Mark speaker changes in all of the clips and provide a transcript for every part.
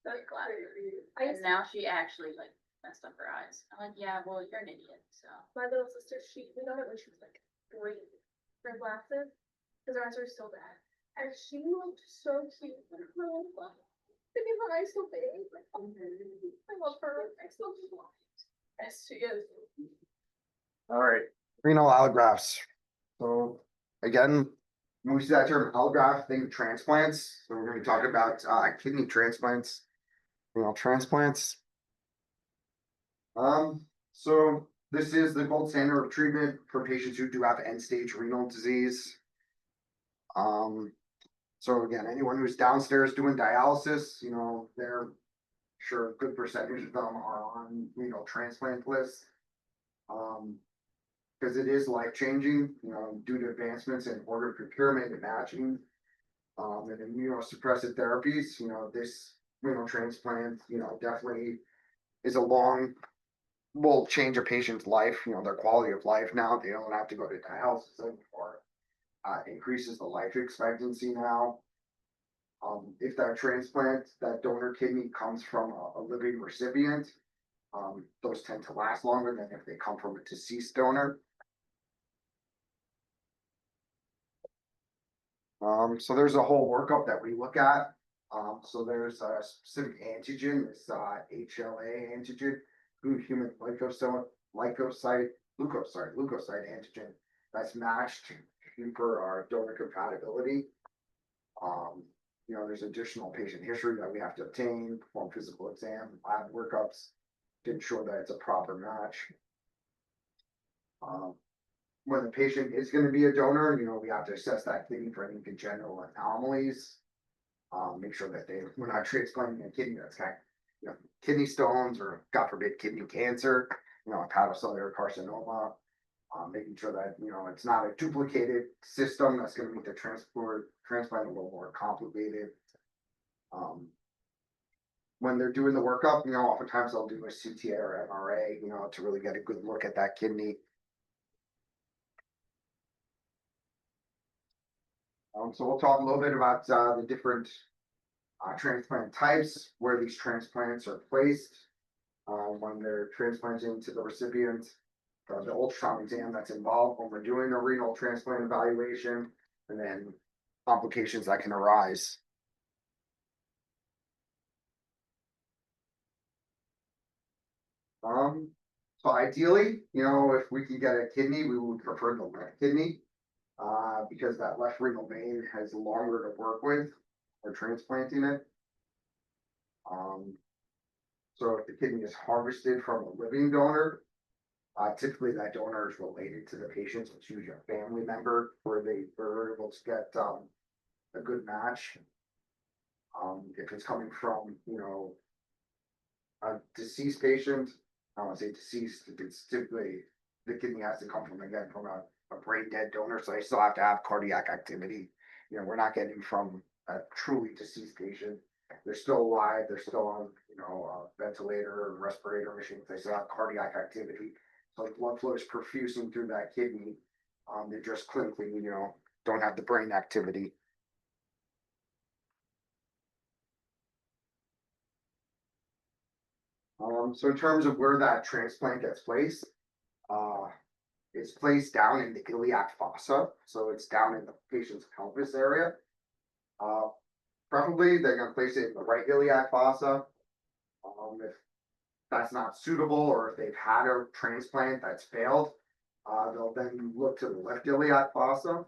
Speaker 1: That's glad. And now she actually like messed up her eyes. I'm like, yeah, well, you're an idiot, so.
Speaker 2: My little sister, we got it when she was like 3 for glasses, because her eyes are so bad. And she looked so cute with her little glasses. Because her eyes so big. Like, oh, I love her. I still love her. Yes, she is.
Speaker 3: All right, renal allografts. So again, when we see that term allograft, think of transplants. So we're going to be talking about kidney transplants, renal transplants. So this is the gold standard of treatment for patients who do have end-stage renal disease. So again, anyone who's downstairs doing dialysis, you know, they're sure a good percentage of them are on renal transplant lists. Because it is life-changing, you know, due to advancements in organ procurement and matching, and immunosuppressive therapies. You know, this renal transplant, you know, definitely is will change a patient's life, you know, their quality of life now. They don't have to go to dialysis anymore. Increases the life expectancy now. If that transplant, that donor kidney comes from a living recipient, those tend to last longer than if they come from a deceased donor. So there's a whole workup that we look at. So there's a specific antigen, this HLA antigen, human leukocyte antigen that's matched for our donor compatibility. You know, there's additional patient history that we have to obtain, perform physical exam, lab workups to ensure that it's a proper match. When the patient is going to be a donor, you know, we have to assess that kidney for any congenital anomalies. Make sure that we're not transplanting a kidney that's got, you know, kidney stones or, God forbid, kidney cancer, you know, hepatocellular carcinoma. Making sure that, you know, it's not a duplicated system that's going to make the transplant a little more complicated. When they're doing the workup, you know, oftentimes they'll do a CTA or MRA, you know, to really get a good look at that kidney. So we'll talk a little bit about the different transplant types, where these transplants are placed when they're transplanting to the recipient, the ultrasound exam that's involved when we're doing a renal transplant evaluation, and then complications that can arise. So ideally, you know, if we can get a kidney, we would prefer the left kidney. Because that left renal vein has longer to work with for transplanting it. So if the kidney is harvested from a living donor, typically that donor is related to the patient. So it's usually a family member where they were able to get a good match. If it's coming from, you know, a deceased patient, I don't want to say deceased, it's typically the kidney has to come from, again, from a brain dead donor, so they still have to have cardiac activity. You know, we're not getting from a truly deceased patient. They're still alive, they're still on, you know, a ventilator or respirator machine. They still have cardiac activity. So blood flow is perfusing through that kidney. They just clinically, you know, don't have the brain activity. So in terms of where that transplant gets placed, it's placed down in the iliac fossa, so it's down in the patient's pelvis area. Preferably, they're going to place it in the right iliac fossa. If that's not suitable, or if they've had a transplant that's failed, they'll then look to the left iliac fossa.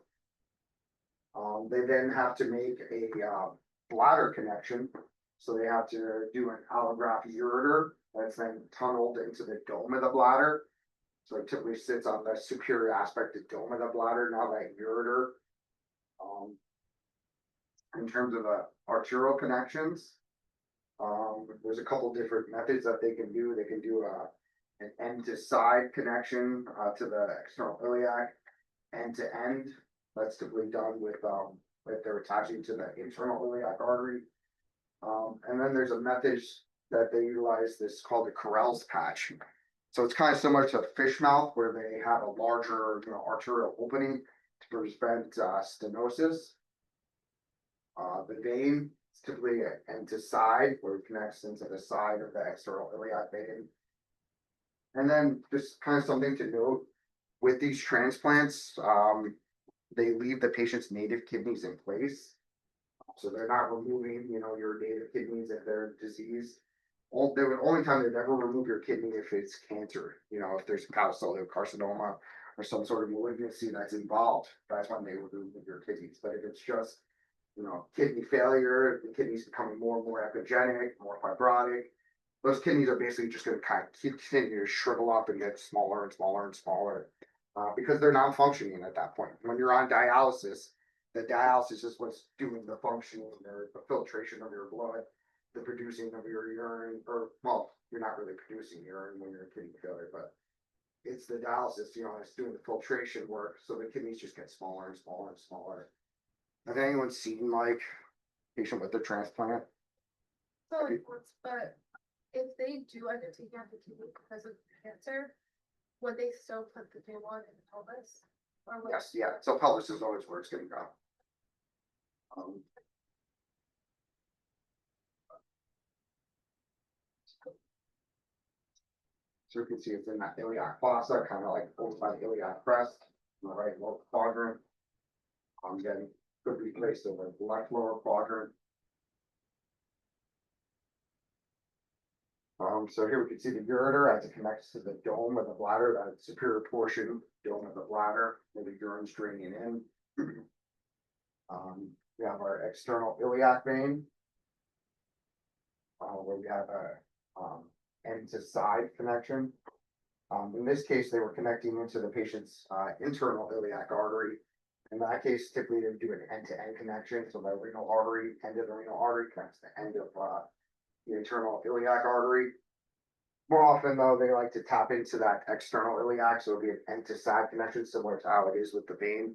Speaker 3: They then have to make a bladder connection, so they have to do an allograft ureter that's then tunneled into the dome of the bladder. So it typically sits on the superior aspect of the dome of the bladder, now that ureter. In terms of the arterial connections, there's a couple different methods that they can do. They can do an end to side connection to the external iliac, end to end. That's typically done with if they're attaching to the internal iliac artery. And then there's a method that they utilize, this called the Carrel's patch. So it's kind of similar to a fish mouth, where they have a larger, you know, arterial opening to prevent stenosis. The vein It's typically an end to side where it connects into the side of the external iliac vein. And then just kind of something to note with these transplants, they leave the patient's native kidneys in place. So they're not removing, your native kidneys if they're diseased. The only time they'd ever remove your kidney if it's cancer, if there's hepatocellular carcinoma or some sort of malignancy that's involved, that's when they remove your kidneys. But if it's just, kidney failure, the kidneys becoming more and more echogenic, more fibrotic, those kidneys are basically just going to kind of continue to shrivel up and get smaller and smaller and smaller because they're not functioning at that point. When you're on dialysis, the dialysis is what's doing the functioning, the filtration of your blood, the producing of your urine, or, well, you're not really producing urine when you're in kidney failure, but it's the dialysis, it's doing the filtration work, so the kidneys just get smaller and smaller and smaller. Have anyone seen, like, patient with a transplant?
Speaker 2: So like, but if they do end up taking out the kidney because of cancer, would they still put the new one in the pelvis? Or would
Speaker 3: Yes, yeah, so pelvis is always where it's gonna go. So you can see it's in that iliac fossa, kind of like over by the iliac crest, in the right lower quadrant. Getting could be placed over the left lower quadrant. So here we can see the ureter as it connects to the dome of the bladder, that superior portion, dome of the bladder, where the urine's draining in. We have our external iliac vein, where we have a end to side connection. In this case, they were connecting into the patient's internal iliac artery. In that case, typically they would do an end-to-end connection, so the renal artery, end of the renal artery connects the end of the internal iliac artery. More often though, they like to tap into that external iliac, so it'll be an end to side connection, similar to how it is with the vein.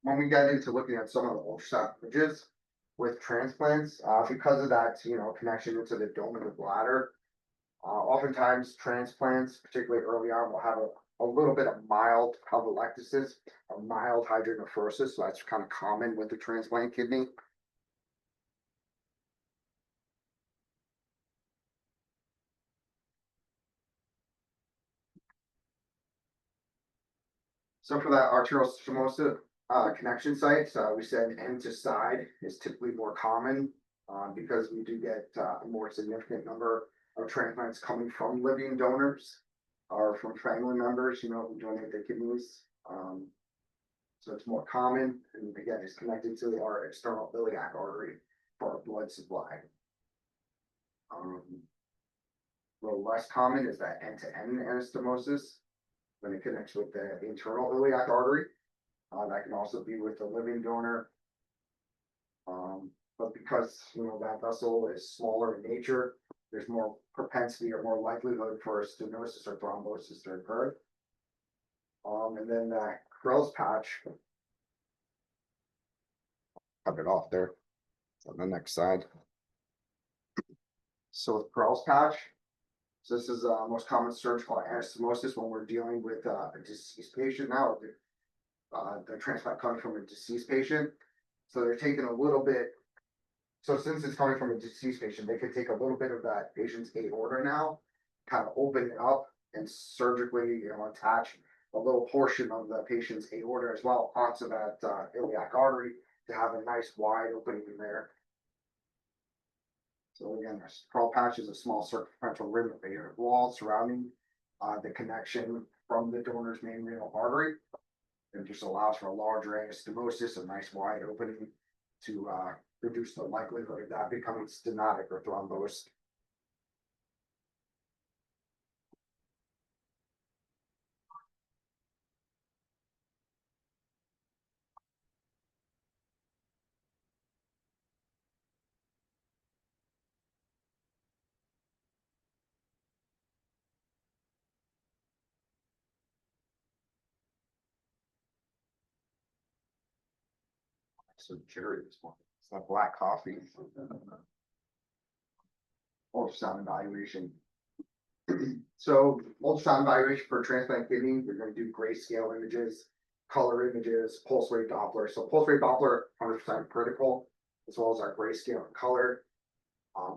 Speaker 3: When we get into looking at some of the ultrasound images with transplants, because of that, connection into the dome of the bladder, oftentimes transplants, particularly early on, will have a little bit of mild pelvilectasis, a mild hydronephrosis, so that's kind of common with the transplant kidney. So for that arterial stenosis connection sites, we said end to side is typically more common because we do get a more significant number of transplants coming from living donors or from family members, who donate their kidneys. So it's more common, and again, it's connected to our external iliac artery for our blood supply. A little less common is that end-to-end anastomosis when it connects with the internal iliac artery. That can also be with a living donor. But because, that vessel is smaller in nature, there's more propensity or more likelihood for stenosis or thrombosis to occur. And then that Krell's patch, cut it off there on the next side. So with Krell's patch, so this is the most common surgical anastomosis when we're dealing with a deceased patient now. The transplant comes from a deceased patient, so they're taking a little bit. So since it's coming from a deceased patient, they could take a little bit of that patient's aorta now, kind of open it up and surgically, attach a little portion of the patient's aorta as well onto that iliac artery to have a nice wide opening in there. So again, the Krell patch is a small circumferential rim of aortic wall surrounding the connection from the donor's main renal artery. It just allows for a larger anastomosis, a nice wide opening to reduce the likelihood of that becoming stenotic or thrombosed. So cherry this one. It's not black coffee. Ultrasound evaluation. So ultrasound evaluation for transplant kidney, we're gonna do grayscale images, color images, pulse rate Doppler. So pulse rate Doppler, 100% critical, as well as our grayscale and color.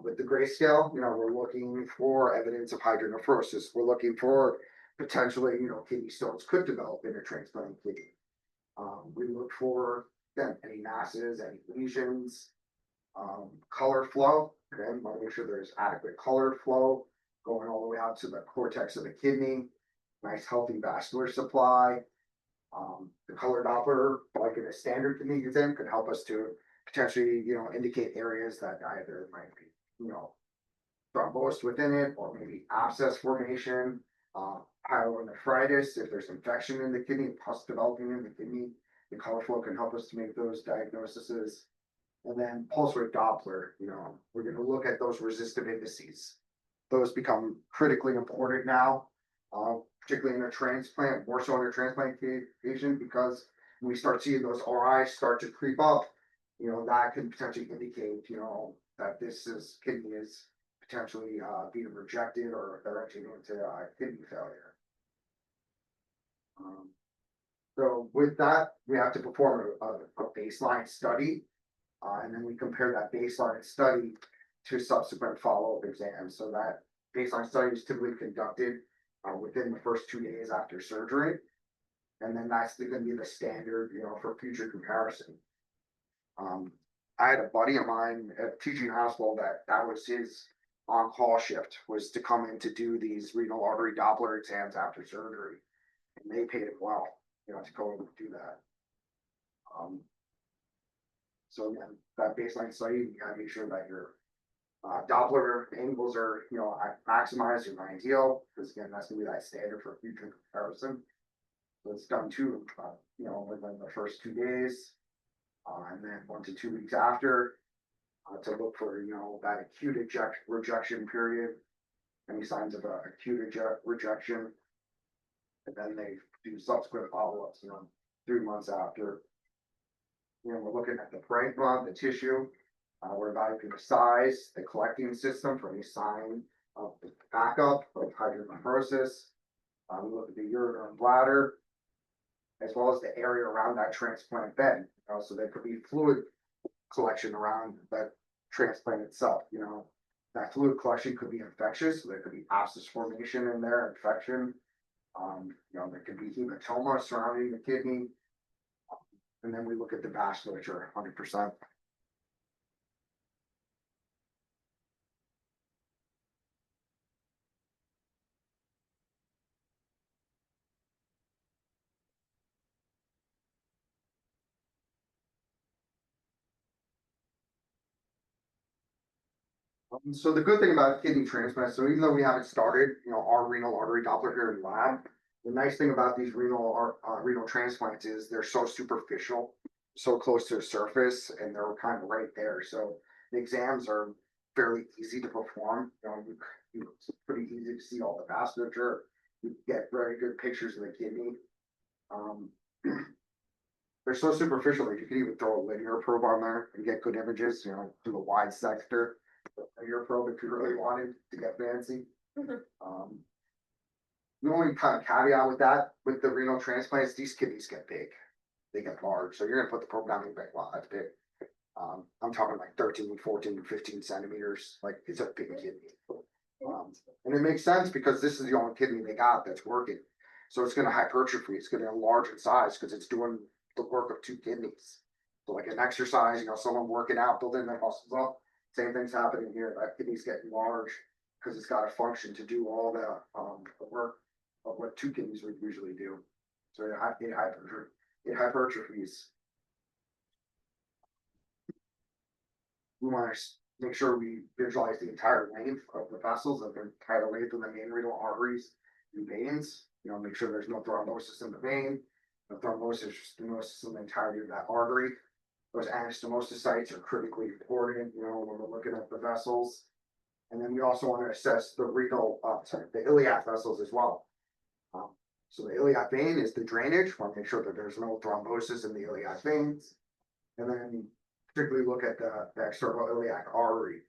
Speaker 3: With the grayscale, we're looking for evidence of hydronephrosis. We're looking for potentially, kidney stones could develop in a transplant kidney. We look for, again, any masses, any lesions, color flow. Okay, want to make sure there's adequate color flow going all the way out to the cortex of the kidney. Nice healthy vascular supply. The color Doppler, like in a standard kidney exam, could help us to potentially, indicate areas that either might be, thrombosed within it, or maybe abscess formation, pyelonephritis, if there's infection in the kidney, pus developing in the kidney. The color flow can help us to make those diagnoses. And then pulse rate Doppler, we're going to look at those resistive indices. Those become critically important now, particularly in a transplant, more so in a transplant patient, because when we start seeing those RIs start to creep up, that can potentially indicate, that kidney is potentially being rejected or they're entering into kidney failure. So with that, we have to perform a baseline study, and then we compare that baseline study to subsequent follow-up exams. So that baseline study is typically conducted within the first 2 days after surgery, and then that's going to be the standard, for future comparison. I had a buddy of mine at a teaching hospital that was his on-call shift, was to come in to do these renal artery Doppler exams after surgery, and they paid him well, to go and do that. So again, that baseline study, you gotta make sure that your Doppler angles are, maximized or ideal, because again, that's gonna be that standard for future comparison. So it's done too, within the first 2 days, and then 1 to 2 weeks after, to look for, that acute rejection period, any signs of acute rejection. And then they do subsequent follow-ups, 3 months after. We're looking at the parenchyma, the tissue. We're evaluating the size, the collecting system for any sign of the backup of hydronephrosis. We look at the ureter and bladder, as well as the area around that transplant bed. So there could be fluid collection around that transplant itself. That fluid collection could be infectious. So there could be abscess formation in there, infection. There could be hematoma surrounding the kidney. And then we look at the vasculature 100%. So the good thing about kidney transplant, so even though we haven't started, our renal artery Doppler here in the lab, the nice thing about these renal transplants is they're so superficial, so close to the surface, and they're kind of right there. So the exams are fairly easy to perform. It's pretty easy to see all the vasculature. You get very good pictures of the kidney. They're so superficial that you can even throw a linear probe on there and get good images. Do a wide sector linear probe if you really wanted to get fancy. The only kind of caveat with that, with the renal transplants, these kidneys get big. They get large. So you're going to put the probe down and be like, wow, that's big. I'm talking like 13, 14, 15 centimeters. Like, it's a big kidney. And it makes sense because this is the only kidney they got that's working. So it's going to hypertrophy. It's going to enlarge in size because it's doing the work of 2 kidneys. So like an exercise, someone working out, building their muscles up. Same thing's happening here. That kidney's getting large because it's got a function to do all the work of what 2 kidneys would usually do. So it hypertrophies. We want to make sure we visualize the entire length of the vessels, of the entire length of the main renal arteries and veins. Make sure there's no thrombosis in the vein, no thrombosis or stenosis in the entirety of that artery. Those anastomosis sites are critically important, when we're looking at the vessels. And then we also want to assess the the iliac vessels as well. So the iliac vein is the drainage. We want to make sure that there's no thrombosis in the iliac veins. And then particularly look at the external iliac artery.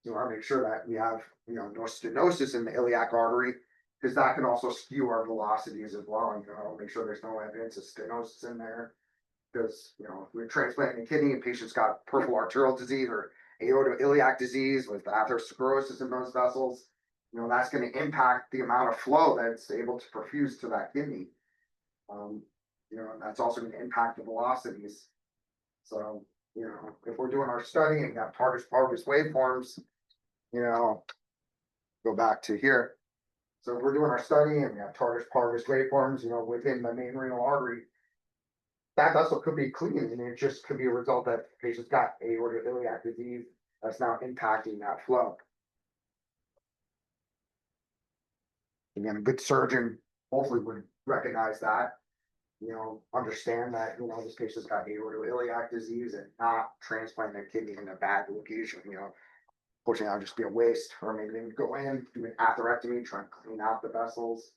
Speaker 3: You want to make sure that we have, you know, no stenosis in the iliac artery, because that can also skew our velocities as well. You know, make sure there's no evidence of stenosis in there. Because, you know, if we're transplanting a kidney and patient's got peripheral arterial disease or aortoiliac disease with atherosclerosis in those vessels, you know, that's going to impact the amount of flow that's able to perfuse to that kidney. You know, and that's also going to impact the velocities. So, you know, if we're doing our study and have target waveforms, you know, go back to here. So if we're doing our study and we have target waveforms, you know, within the main renal artery, that vessel could be clean, and it just could be a result that the patient's got aortoiliac disease that's now impacting that flow. Again, a good surgeon hopefully would recognize that, you know, understand that, you know, this patient's got aortoiliac disease and not transplanting their kidney in a bad location, you know. Fortunately, that'll just be a waste, or maybe they would go in, do an atherectomy, try and clean out the vessels,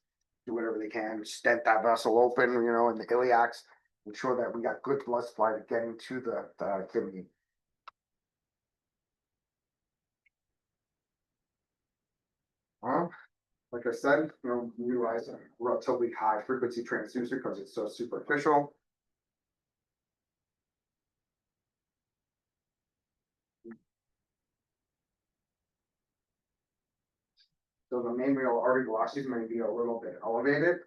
Speaker 3: do whatever they can, stent that vessel open, you know, in the iliacs, ensure that we got good blood supply getting to the kidney. Well, like I said, you know, we utilize a relatively high frequency transducer because it's so superficial. So the main renal artery velocities may be a little bit elevated.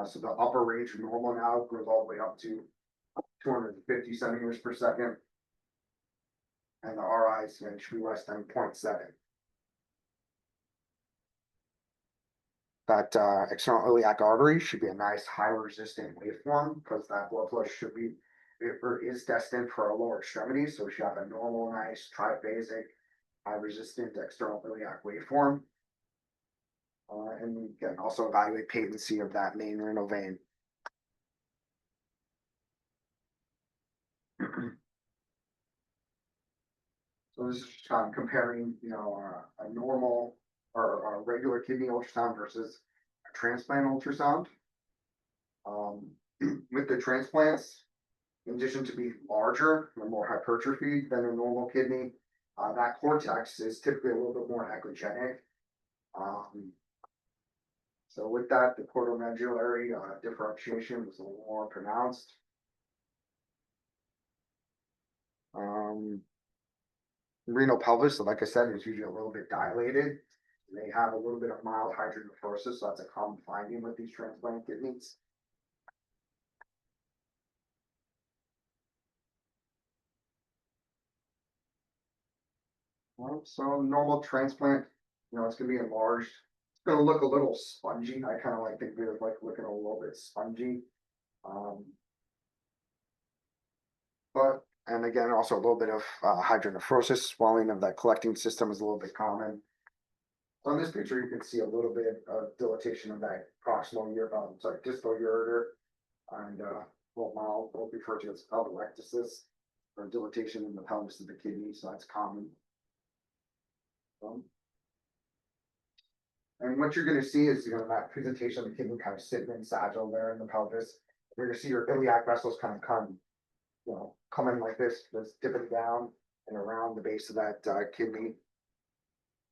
Speaker 3: So the upper range of normal now goes all the way up to 250 centimeters per second. And the RIs should be less than 0.7. That external iliac artery should be a nice high resistant waveform because that blood flow should be, or is destined for a lower extremity. So we should have a normal, nice triphasic, high resistant external iliac waveform. And we can also evaluate patency of that main renal vein. So this is just kind of comparing, you know, a normal or a regular kidney ultrasound versus a transplant ultrasound. With the transplants, in addition to being larger and more hypertrophy than a normal kidney, that cortex is typically a little bit more echogenic. So with that, the portomedullary differentiation was a little more pronounced. Renal pelvis, so like I said, is usually a little bit dilated. They have a little bit of mild hydronephrosis, so that's a common finding with these transplant kidneys. Well, so normal transplant, you know, it's gonna be enlarged. It's gonna look a little spongy. I kind of like think of like looking a little bit spongy. But, and again, also a little bit of hydronephrosis, swelling of that collecting system is a little bit common. On this picture, you can see a little bit of dilatation of that proximal distal ureter, and mild, we'll refer to as atelectasis, or dilatation in the pelvis of the kidney, so that's common. And what you're going to see is, you know, that presentation of the kidney kind of sitting in sagittal there in the pelvis. You're going to see your iliac vessels kind of come, you know, coming like this, dipping down and around the base of that kidney.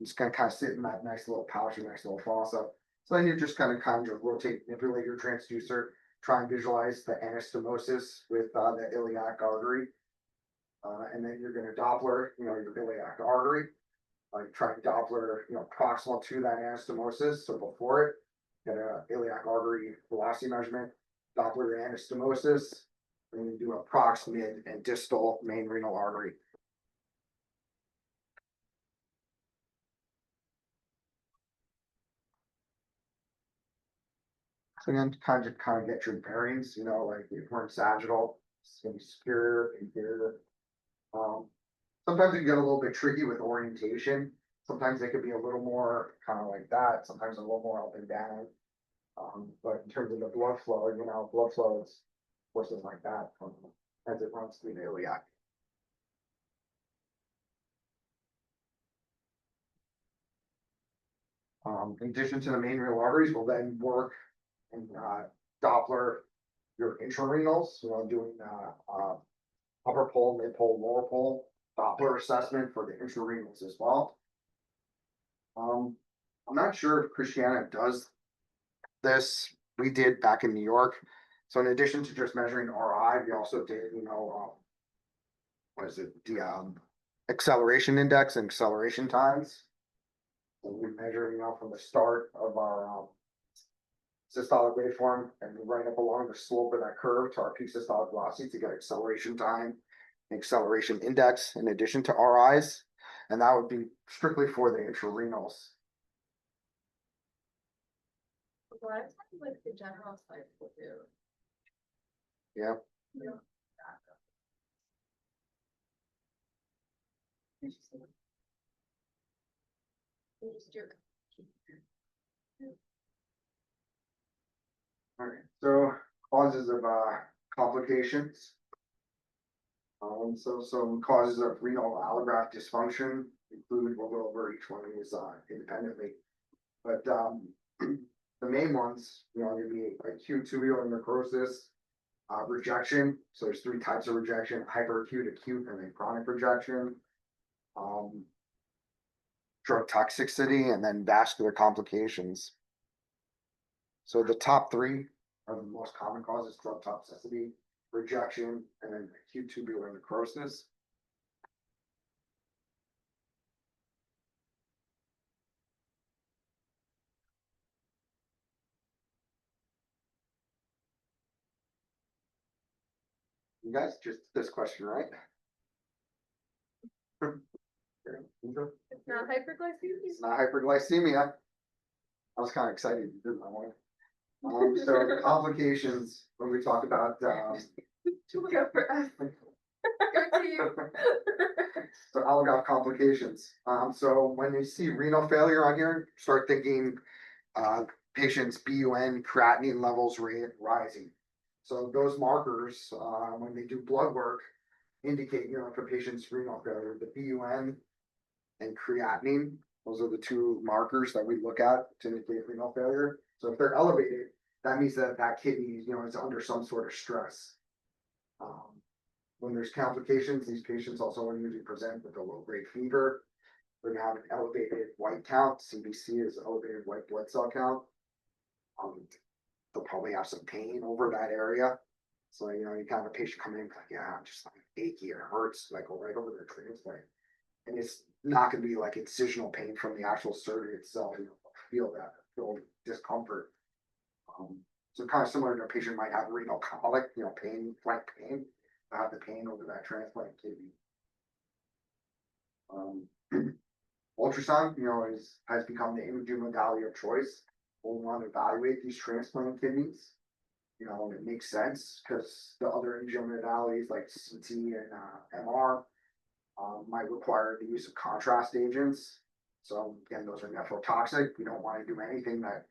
Speaker 3: It's gonna kind of sit in that nice little pouch, or nice little fossa. So then you just kind of rotate, manipulate your transducer, try and visualize the anastomosis with the iliac artery. And then you're gonna Doppler, you know, your iliac artery. Like try and Doppler, you know, proximal to that anastomosis. So before it, get a iliac artery velocity measurement, Doppler anastomosis, and you do a proximal and distal main renal artery. So again, kind of get your bearings, you know, like if we're in sagittal, it's gonna be superior, inferior. Sometimes it can get a little bit tricky with orientation. Sometimes they could be a little more kind of like that, sometimes a little more up and down. But in terms of the blood flow, you know, blood flow is forces like that as it runs through the iliac. In addition to the main renal arteries, we'll then work and Doppler your intrarenals, you know, doing upper pole, mid pole, lower pole, Doppler assessment for the intrarenals as well. I'm not sure if Christiana does this. We did back in New York. So in addition to just measuring RI, we also did, what is it, the acceleration index and acceleration times. So we measure, from the start of our systolic waveform and right up along the slope of that curve to our peak systolic velocity to get acceleration time, acceleration index in addition to RIs. And that would be strictly for the intrarenals.
Speaker 2: A lot of times, like the general side will do.
Speaker 3: Yeah.
Speaker 2: Yeah. Interesting. You just do it.
Speaker 3: Alright, so causes of complications. So some causes of renal allograft dysfunction include, we'll go over each one of these independently. But the main ones, would be acute tubular necrosis, rejection. So there's three types of rejection: hyperacute, acute, and then chronic rejection. Drug toxicity, and then vascular complications. So the top three are the most common causes: drug toxicity, rejection, and then acute tubular necrosis. You guys just this question, right?
Speaker 2: It's not hyperglycemia.
Speaker 3: It's not hyperglycemia. I was kind of excited you did that one. So complications when we talk about
Speaker 2: Go for us. Go to you.
Speaker 3: so allograft complications. So when you see renal failure on here, start thinking patients' BUN creatinine levels rising. So those markers, when they do blood work, indicate, if a patient's renal failure, the BUN and creatinine, those are the two markers that we look at to indicate renal failure. So if they're elevated, that means that that kidney, is under some sort of stress. When there's complications, these patients also usually present with a low-grade fever. We're gonna have an elevated white count. CBC is elevated white blood cell count. They'll probably have some pain over that area. So, you can have a patient come in like, yeah, I'm just like achy, it hurts, like go right over their transplant. And it's not gonna be like incisional pain from the actual surgery itself. Feel discomfort. So kind of similar to a patient might have renal colic, pain, flank pain, have the pain over that transplant kidney. Ultrasound, has become the imaging modality of choice. We'll want to evaluate these transplant kidneys. It makes sense because the other imaging modalities like CT and MR might require the use of contrast agents. So again, those are nephrotoxic. We don't want to do anything that's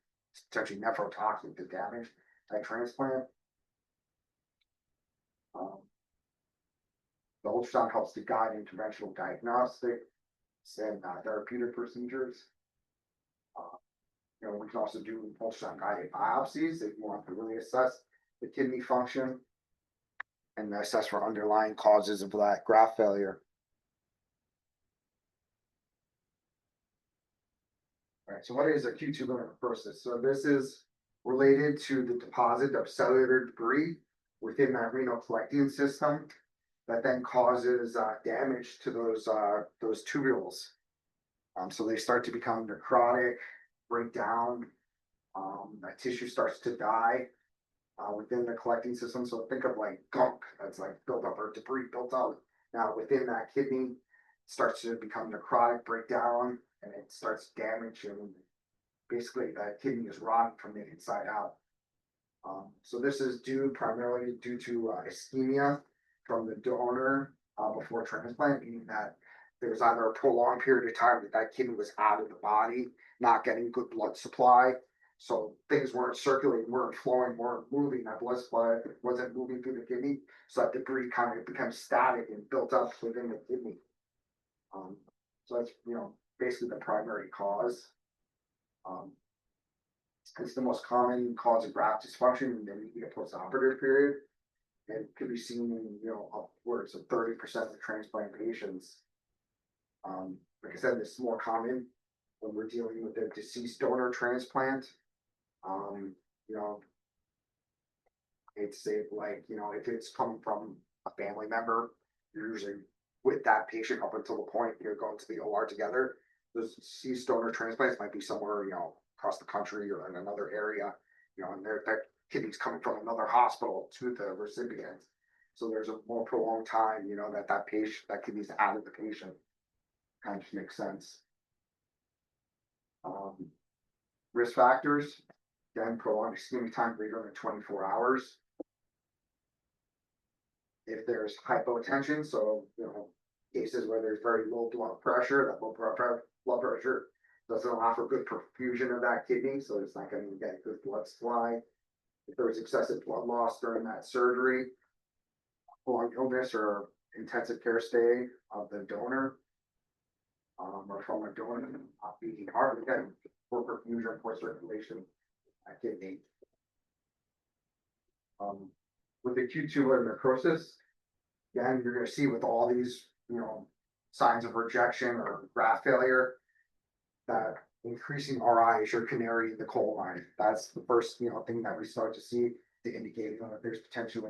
Speaker 3: potentially nephrotoxic to damage that transplant. The ultrasound helps to guide interventional diagnostics and therapeutic procedures. We can also do ultrasound guided biopsies if you want to really assess the kidney function and assess for underlying causes of that graft failure. All right, so what is acute tubular necrosis? So this is related to the deposit of cellular debris within that renal collecting system that then causes damage to those tubules. So they start to become necrotic, break down. That tissue starts to die within the collecting system. So think of like gunk that's like built up or debris built up. Now within that kidney, it starts to become necrotic, break down, and it starts damage, and basically that kidney is rotting from the inside out. So this is primarily due to ischemia from the donor before transplant, meaning that there was either a prolonged period of time that kidney was out of the body, not getting good blood supply. So things weren't circulating, weren't flowing, weren't moving. That blood supply wasn't moving through the kidney. So that debris kind of becomes static and built up within the kidney. So that's, basically the primary cause. It's the most common cause of graft dysfunction in the immediate postoperative period. And it can be seen in, upwards of 30% of the transplant patients. Like I said, this is more common when we're dealing with a deceased donor transplant. You know, it's like, you know, if it's coming from a family member, you're usually with that patient up until the point you're going to the OR together. Those deceased donor transplants might be somewhere, you know, across the country or in another area, you know, and that kidney's coming from another hospital to the recipient. So there's a more prolonged time, you know, that patient, that kidney's out of the patient. Kind of makes sense. Risk factors, again, prolonged ischemic time greater than 24 hours. If there's hypotension, so, you know, cases where there's very low blood pressure, that low blood pressure doesn't allow for good perfusion of that kidney, so it's not going to get good blood supply. If there's excessive blood loss during that surgery, prolonged illness or intensive care stay of the donor, or from a donor not beating heart, again, poor perfusion, poor circulation, that kidney. With acute tubular necrosis, again, you're going to see with all these, you know, signs of rejection or graft failure, that increasing RI is your canary in the coal mine. That's the first, you know, thing that we start to see to indicate that there's potential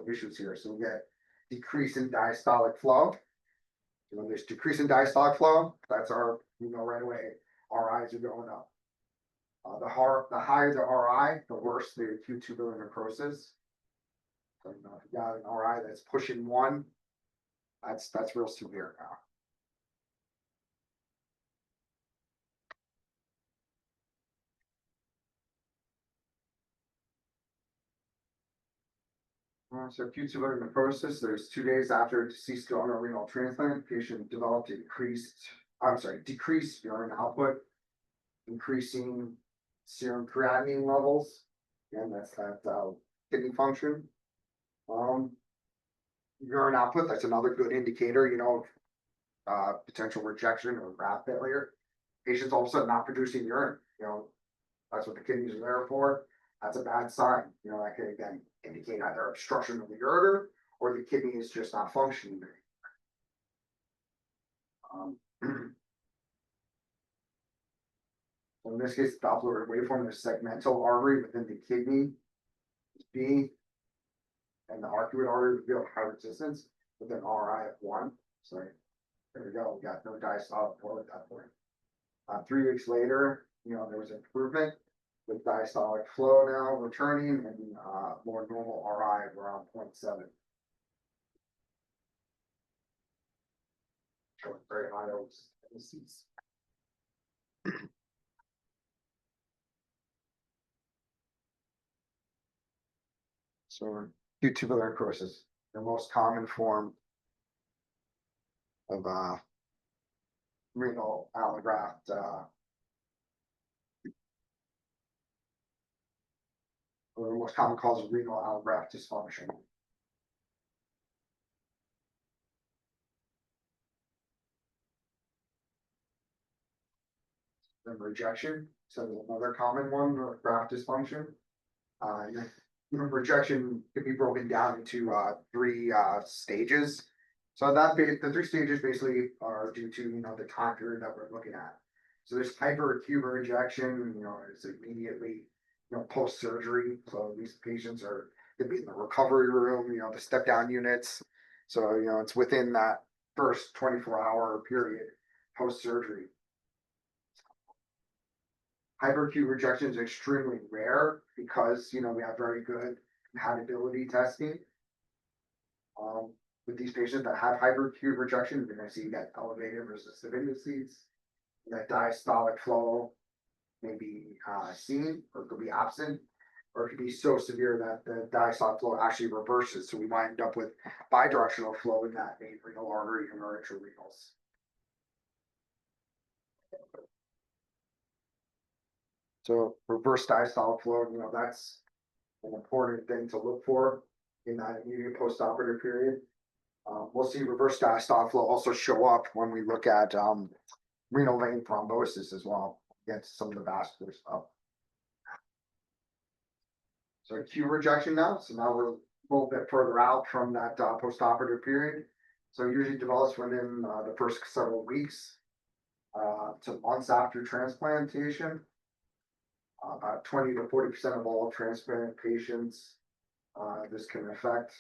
Speaker 3: issues here. So we get decrease in diastolic flow. When there's decrease in diastolic flow, that's our, you know, right away, RIs are going up. The higher the RI, the worse the acute tubular necrosis. So, you know, if you got an RI that's pushing 1, that's real severe now. So acute tubular necrosis, there's 2 days after deceased donor renal transplant, patient developed decreased urine output, increasing serum creatinine levels, and that's that kidney function. Urine output, that's another good indicator, you know, potential rejection or graft failure. Patients all of a sudden not producing urine, you know, that's what the kidneys are there for. That's a bad sign, you know, that could again indicate either obstruction of the ureter or the kidney is just not functioning. So in this case, Doppler waveform, the segmental artery within the kidney is B, and the arcuate artery revealed high resistance with an RI of 1. So there we go, we got no diastolic flow at that point. 3 weeks later, you know, there was improvement with diastolic flow now returning and more normal RI of around 0.7. Showing very high OCs. So acute tubular necrosis, the most common form of renal allograft or the most common cause of renal allograft dysfunction. Then rejection, so there's another common one, graft dysfunction. Rejection can be broken down into 3 stages. So the 3 stages basically are due to, you know, the time period that we're looking at. So there's hyperacute rejection, you know, it's immediately, you know, post-surgery. So these patients are going to be in the recovery room, you know, the step-down units. So, you know, it's within that first 24-hour period post-surgery. Hyperacute rejection is extremely rare because, you know, we have very good compatibility testing. With these patients that have hyperacute rejection, you're going to see that elevated resistive indices, that diastolic flow may be seen or it could be absent, or it could be so severe that the diastolic flow actually reverses. So we wind up with bidirectional flow in that main renal artery and our intrarenals. So reverse diastolic flow, you know, that's an important thing to look for in that immediate postoperative period. We'll see reverse diastolic flow also show up when we look at renal vein thrombosis as well, against some of the vascular stuff. So acute rejection now. So now we're a little bit further out from that postoperative period. So it usually develops within the first several weeks. to months after transplantation. About 20 to 40% of all transplant patients, this can affect.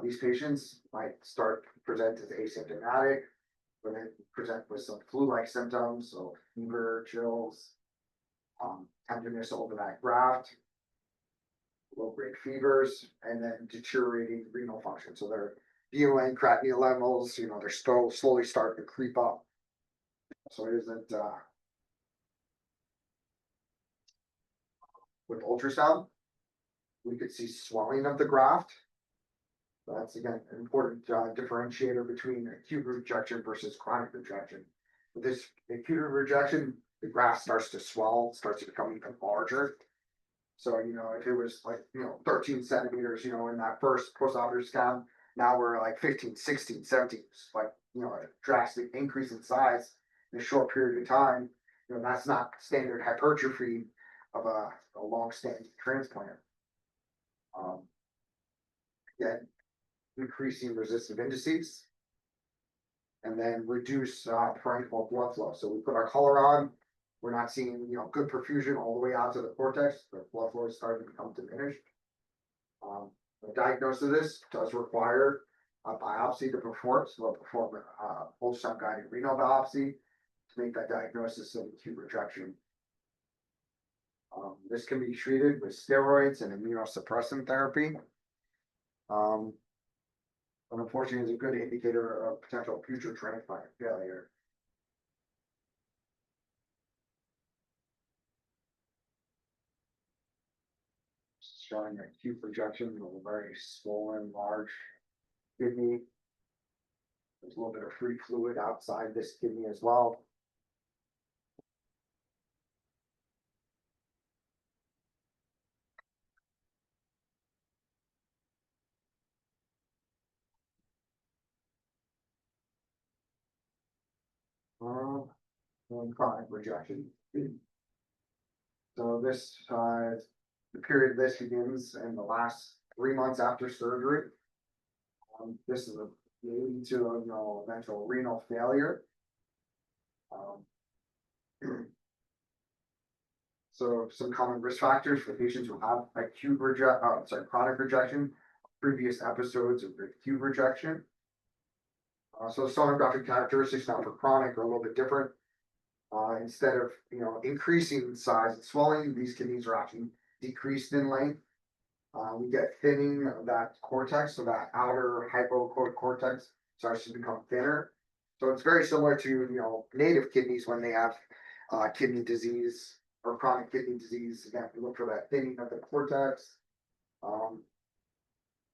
Speaker 3: These patients might start to present as asymptomatic, but then present with some flu-like symptoms, so fever, chills, tenderness over that graft, low-grade fevers, and then deteriorating renal function. So their BUN, creatinine levels, they're still slowly starting to creep up. So it isn't, with ultrasound, we could see swelling of the graft. That's again, an important differentiator between acute rejection versus chronic rejection. With this acute rejection, the graft starts to swell, starts to become even larger. So, if it was like, 13 centimeters, in that first postoperative scan, now we're like 15, 16, 17, like, a drastic increase in size in a short period of time. That's not standard hypertrophy of a long-standing transplant. Again, increasing resistive indices, and then reduce parenchymal blood flow. So we put our color on, we're not seeing good perfusion all the way out to the cortex. The blood flow is starting to become diminished. The diagnosis of this does require a biopsy to perform, so we'll perform an ultrasound guided renal biopsy to make that diagnosis of acute rejection. This can be treated with steroids and immunosuppressant therapy. But unfortunately, is a good indicator of potential future transplant failure. Showing acute rejection of a very swollen, large kidney. There's a little bit of free fluid outside this kidney as well. And chronic rejection. So this, the period this begins in the last 3 months after surgery. This is leading to eventual renal failure. So some common risk factors for patients who have chronic rejection, previous episodes of acute rejection. So sonographic characteristics now for chronic are a little bit different. Instead of increasing in size and swelling, these kidneys are actually decreased in length. We get thinning of that cortex, so that outer hypocortex starts to become thinner. So it's very similar to native kidneys when they have kidney disease or chronic kidney disease. Again, we look for that thinning of the cortex,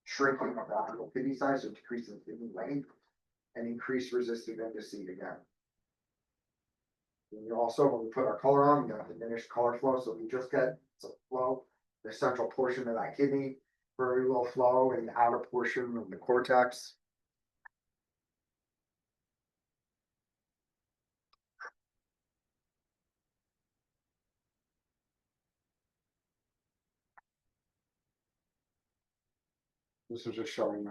Speaker 3: shrinking of the actual kidney size, so decreasing kidney length, and increased resistive indice again. And also, when we put our color on, we got diminished color flow, so we just get some flow, the central portion of that kidney, very little flow in the outer portion of the cortex. This is just showing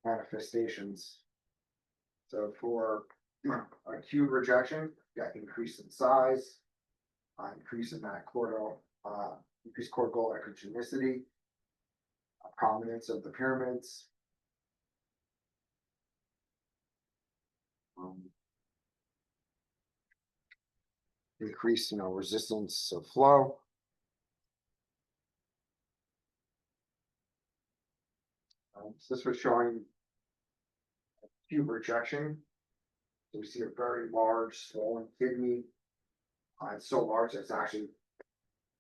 Speaker 3: manifestations. So for acute rejection, got increase in size, increase in that increased cortical echogenicity, prominence of the pyramids. Increase, resistance of flow. So this was showing acute rejection. So we see a very large swollen kidney. It's so large that it's actually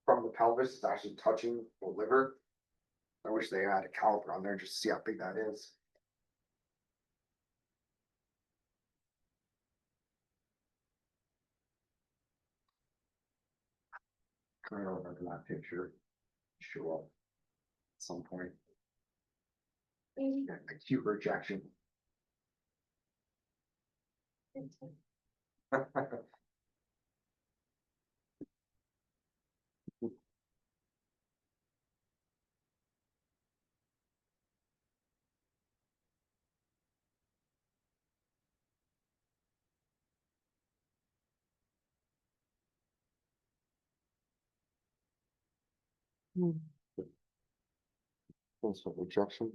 Speaker 3: from the pelvis, it's actually touching the liver. I wish they had a caliper on there just to see how big that is. I don't remember that picture. Show up at some point. Acute rejection. Transplant rejection.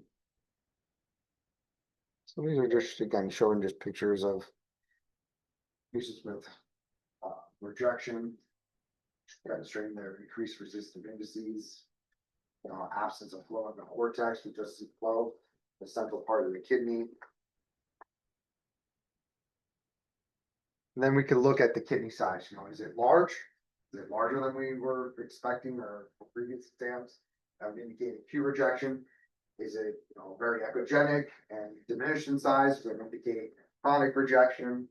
Speaker 3: So these are just, again, showing just pictures of patients with rejection, demonstrating their increased resistant indices, absence of flow in the cortex, we just see flow, the central part of the kidney. And then we can look at the kidney size, is it large? Is it larger than we were expecting or previous exams? That would indicate acute rejection. Is it, very echogenic and diminished in size? Does it indicate chronic rejection?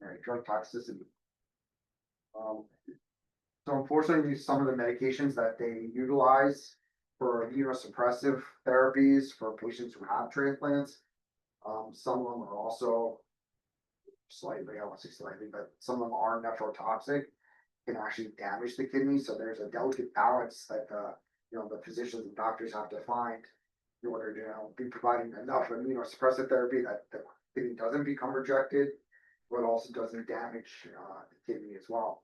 Speaker 3: All right, drug toxicity. So unfortunately, some of the medications that they utilize for immunosuppressive therapies for patients who have transplants, some of them are also slightly, I won't say slightly, but some of them are nephrotoxic, can actually damage the kidney. So there's a delicate balance that the physicians and doctors have to find in order to be providing enough immunosuppressive therapy that the kidney doesn't become rejected, but also doesn't damage the kidney as well.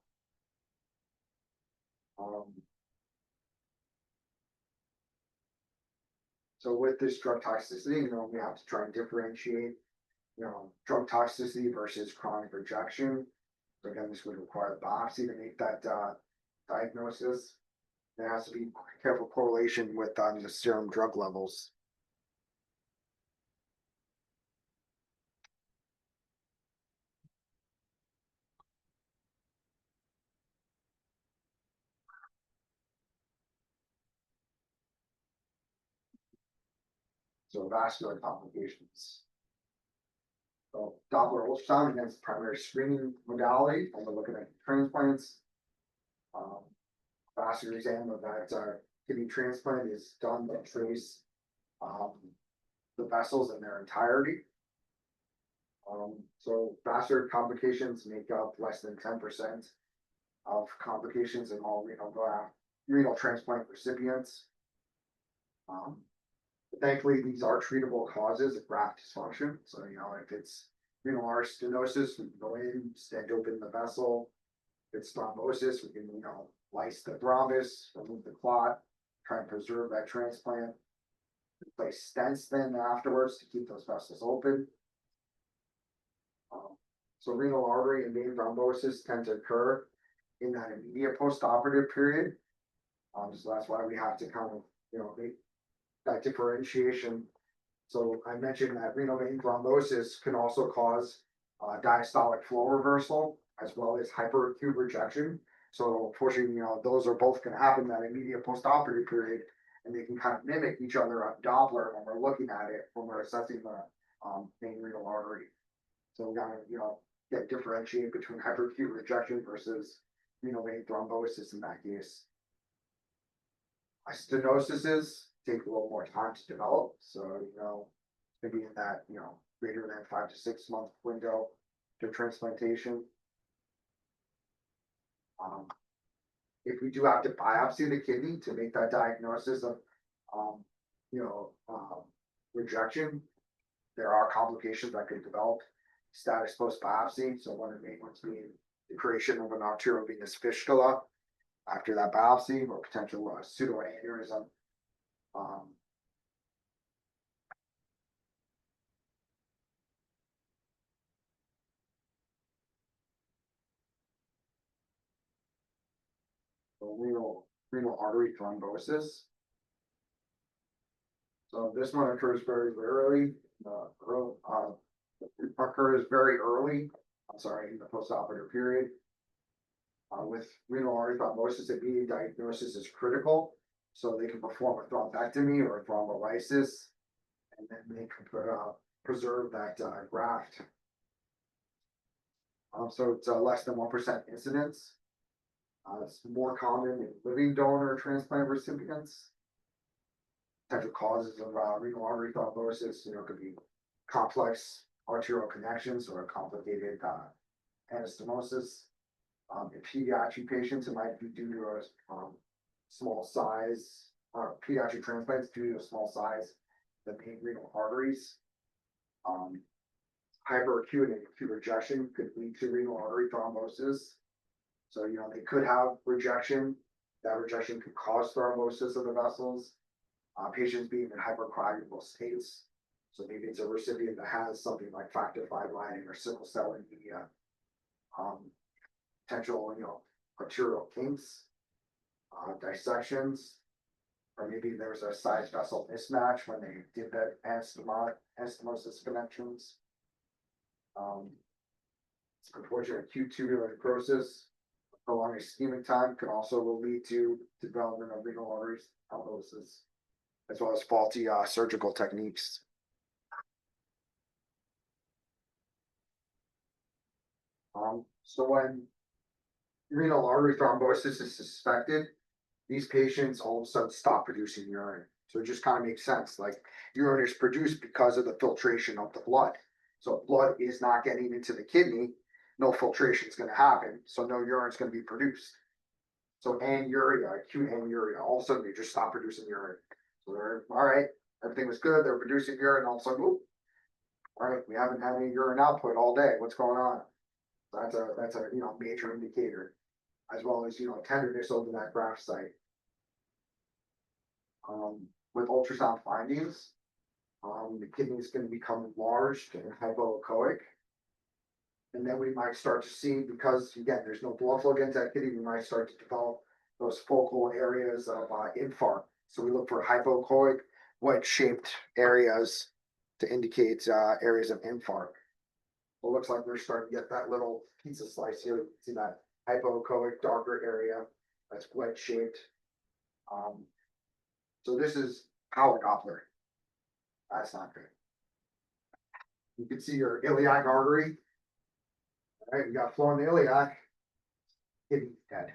Speaker 3: So with this drug toxicity, we have to try and differentiate, drug toxicity versus chronic rejection. So again, this would require a biopsy to make that diagnosis. There has to be careful correlation with the serum drug levels. So vascular complications. So Doppler ultrasound, again, is the primary screening modality, and we're looking at transplants. Vascular exam of that kidney transplant is done to trace the vessels in their entirety. So vascular complications make up less than 10% of complications in all renal transplant recipients. Thankfully, these are treatable causes of graft dysfunction. So, if it's renal artery stenosis, we can go in, stent open the vessel. If it's thrombosis, we can, lyse the thrombus, remove the clot, try and preserve that transplant. Place stents then afterwards to keep those vessels open. So renal artery and vein thrombosis tend to occur in that immediate post-operative period. So that's why we have to kind of, make that differentiation. So I mentioned that renal vein thrombosis can also cause diastolic flow reversal as well as hyperacute rejection. So unfortunately, those are both going to happen in that immediate post-operative period, and they can kind of mimic each other on Doppler when we're looking at it, when we're assessing the main renal artery. So we gotta, get differentiate between hyperacute rejection versus renal vein thrombosis in that case. Stenoses take a little more time to develop. So, maybe in that, greater than 5 to 6 month window to transplantation. If we do have to biopsy the kidney to make that diagnosis of, rejection, there are complications that could develop status post biopsy. So one of the main ones being the creation of an arteriovenous fistula after that biopsy, or potential pseudoaneurysm. Renal artery thrombosis. So this one occurs very rarely. Occurs very early. In the postoperative period. With renal artery thrombosis, immediate diagnosis is critical. So they can perform a thrombectomy or a thrombolysis, and then they can preserve that graft. So it's less than 1% incidence. It's more common in living donor transplant recipients. Potential causes of renal artery thrombosis, could be complex arterial connections or a complicated anastomoses. In pediatric patients, it might be due to a small size, pediatric transplants due to a small size of the main renal arteries. hyperacute and acute rejection could lead to renal artery thrombosis. So, they could have rejection. That rejection could cause thrombosis of the vessels. Patients being in hypercoagulable states. So maybe it's a recipient that has something like factor V lining or sickle cell anemia. Potential, arterial kinks, dissections, or maybe there's a size vessel mismatch when they did that anastomosis connections. Unfortunately, acute tubular necrosis, prolonged ischemic time can also lead to development of renal artery thrombosis, as well as faulty surgical techniques. So when renal artery thrombosis is suspected, these patients all of a sudden stop producing urine. So it just kind of makes sense. Like urine is produced because of the filtration of the blood. So if blood is not getting into the kidney, no filtration is going to happen. So no urine is going to be produced. So anuria, acute anuria, all of a sudden they just stop producing urine. So they're all right. Everything was good. They're producing urine. All of a sudden, all right, we haven't had any urine output all day. What's going on? So that's a major indicator, as well as tenderness over that graft site. With ultrasound findings, the kidney is going to become enlarged and hypoechoic. And then we might start to see, because again, there's no blood flow against that kidney, we might start to develop those focal areas of infarct. So we look for hypoechoic, wedge-shaped areas to indicate areas of infarct. Well, it looks like we're starting to get that little pizza slice here. You can see that hypoechoic darker area that's wedge-shaped. So this is power Doppler. That's not good. You can see your iliac artery. All right, you got flow in the iliac. Kidney dead.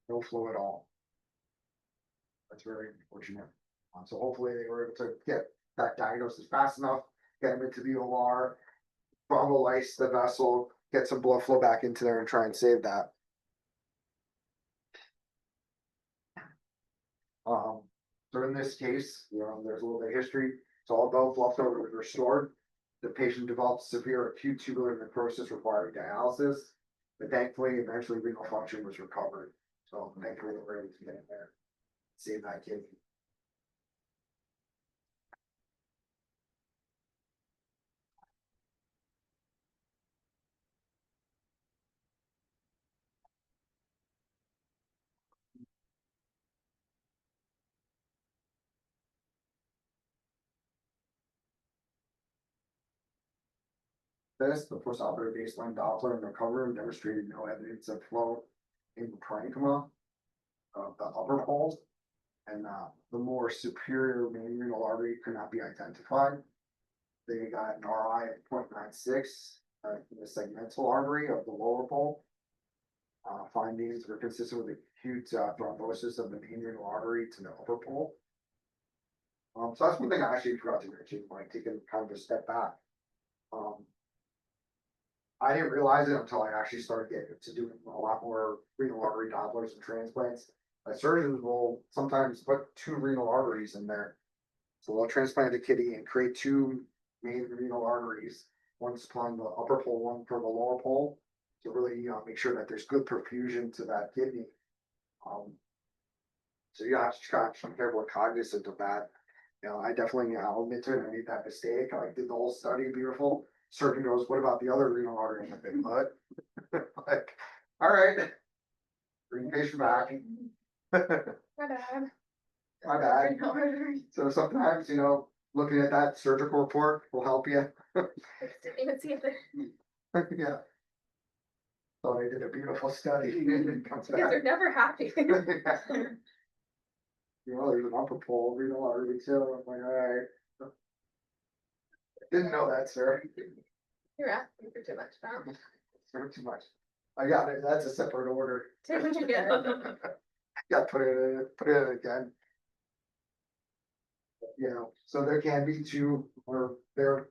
Speaker 3: No flow at all. That's very unfortunate. So hopefully they were able to get that diagnosis fast enough, get them into the OR, thrombolyse the vessel, get some blood flow back into there and try and save that. So in this case, there's a little bit of history. So although blood flow was restored, the patient developed severe acute tubular necrosis requiring dialysis, but thankfully, eventually renal function was recovered. So thankfully, they were able to get in there, save that kidney. The postoperative baseline Doppler and recovery demonstrated no evidence of flow in the parenchyma of the upper pole, and the more superior main renal artery could not be identified. They got an RI of 0.96 in the segmental artery of the lower pole. Findings were consistent with acute thrombosis of the main renal artery to the upper pole. So that's one thing I actually forgot to mention, like taking kind of a step back. I didn't realize it until I actually started getting to doing a lot more renal artery Dopplers and transplants. Surgeons will sometimes put two renal arteries in there. So they'll transplant the kidney and create two main renal arteries, one supplying the upper pole, one for the lower pole, to really make sure that there's good perfusion to that kidney. So you have to be careful and cognizant of that. I definitely, I'll admit to it, I made that mistake. I did the whole study, beautiful. Surgeon goes, what about the other renal artery in the big butt? Like, all right, bring patient back.
Speaker 2: My bad.
Speaker 3: My bad. So sometimes, looking at that surgical report will help you.
Speaker 2: I just didn't even see it there.
Speaker 3: Yeah. So they did a beautiful study. It comes
Speaker 2: Because
Speaker 3: back.
Speaker 2: they're never happy.
Speaker 3: There's an upper pole renal artery too. I'm like, all right. Didn't know that, sir.
Speaker 2: You're asking for too much now.
Speaker 3: Too much. I got it. That's a separate order.
Speaker 2: Take what you get.
Speaker 3: Got to put it in again. So there can be two, or there,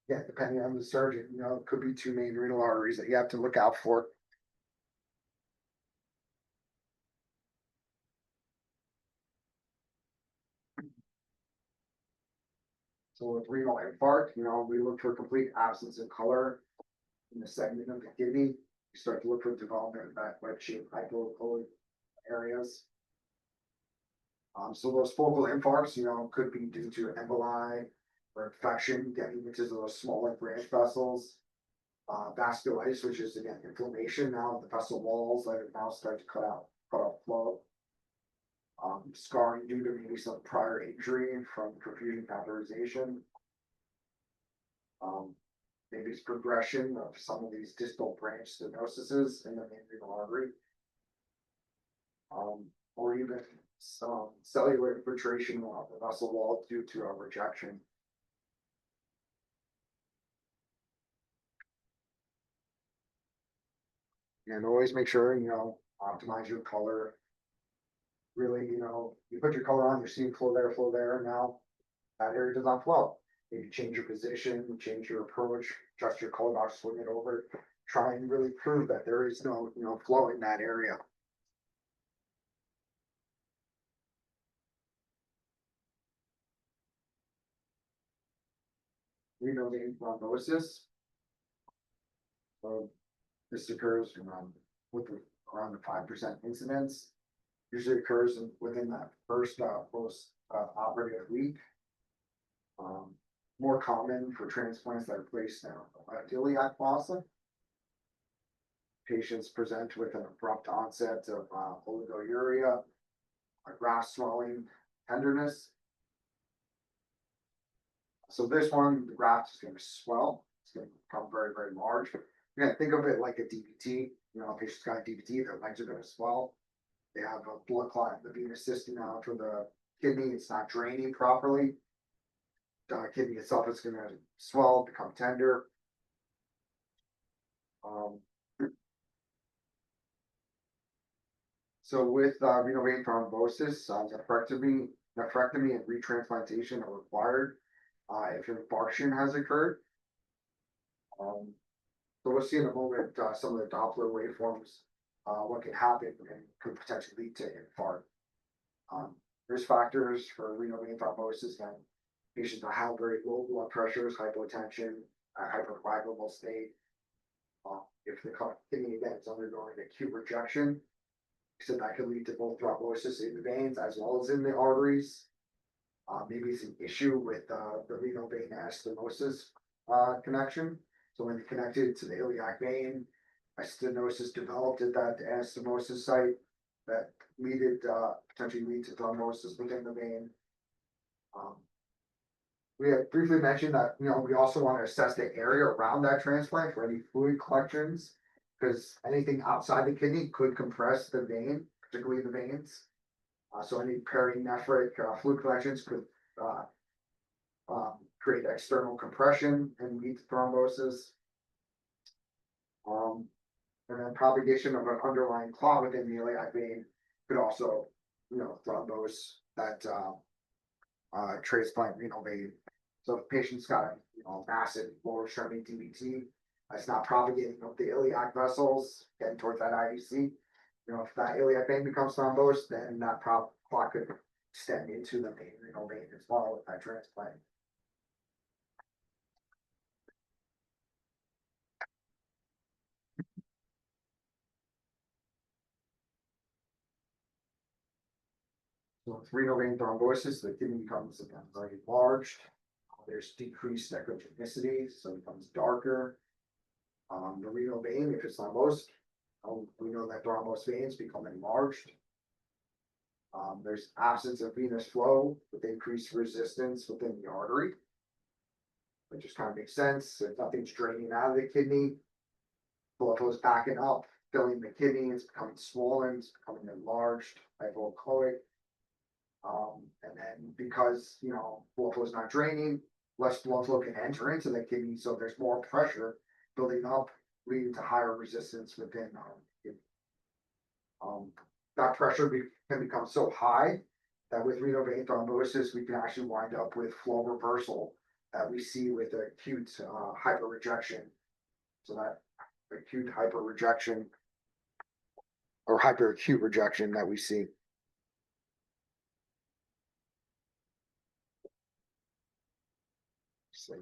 Speaker 3: depending on the surgeon, it could be two main renal arteries that you have to look out for. So with renal infarct, we look for complete absence of color in the segment of the kidney. We start to look for development of that wedge-shaped hypoechoic areas. So those focal infarcts, could be due to emboli or infection getting into those smaller branch vessels. Vasculitis, which is again inflammation now of the vessel walls that are now starting to cut off flow. Scarring due to maybe some prior injury from perfusion catheterization. Maybe it's progression of some of these distal branch stenoses in the main renal artery. Or even some cellular infiltration of the vessel wall due to a rejection. And always make sure, optimize your color. Really, you put your color on, you're seeing flow there, now that area does not flow. Maybe change your position, change your approach, adjust your color box, swing it over, try and really prove that there is no, flow in that area. Renal vein thrombosis. This occurs with around the 5% incidence. Usually occurs within that first post operative week. More common for transplants that are placed now iliac fossa. Patients present with an abrupt onset of oliguria, a graft swelling, tenderness. So this one, the graft is going to swell. It's going to become very, very large. You're going to think of it like a DVT. A patient's got a DVT, their legs are going to swell. They have a blood clot in the venous system now for the kidney. It's not draining properly. The kidney itself is going to swell, become tender. So with renal vein thrombosis, nephrectomy and retransplantation are required if infarction has occurred. So we'll see in a moment some of the Doppler waveforms, what can happen and could potentially lead to infarct. Risk factors for renal vein thrombosis and patients that have very low blood pressures, hypotension, hypercoagulable state. If the kidney again is undergoing acute rejection, so that could lead to both thrombosis in the veins as well as in the arteries. Maybe it's an issue with the renal vein stenosis connection. So when connected to the iliac vein, a stenosis developed at that anastomosis site that potentially lead to thrombosis within the vein. We have briefly mentioned that, we also want to assess the area around that transplant for any fluid collections, because anything outside the kidney could compress the vein, particularly the veins. So any perinephric fluid collections could create external compression and lead to thrombosis. And then propagation of an underlying clot within the iliac vein could also, thrombose that transplant renal vein. So if the patient's got a massive lower extremity DVT, that's not propagating up the iliac vessels, getting towards that IVC. If that iliac vein becomes thrombosed, then that clot could extend into the main renal vein as well with that transplant. So with renal vein thrombosis, the kidney becomes again very enlarged. There's decreased echogenicity, so it becomes darker. The renal vein, if it's thrombosed, we know that thrombosed veins become enlarged. There's absence of venous flow with increased resistance within the artery, which just kind of makes sense. If nothing's draining out of the kidney, blood flow is backing up, filling the kidney, it's becoming swollen, it's becoming enlarged, hypoechoic. And then because, blood flow is not draining, less blood flow can enter into the kidney, so there's more pressure building up, leading to higher resistance within the kidney. That pressure can become so high that with renal vein thrombosis, we can actually wind up with flow reversal that we see with acute hyperrejection. So that acute hyperrejection or hyperacute rejection that we see.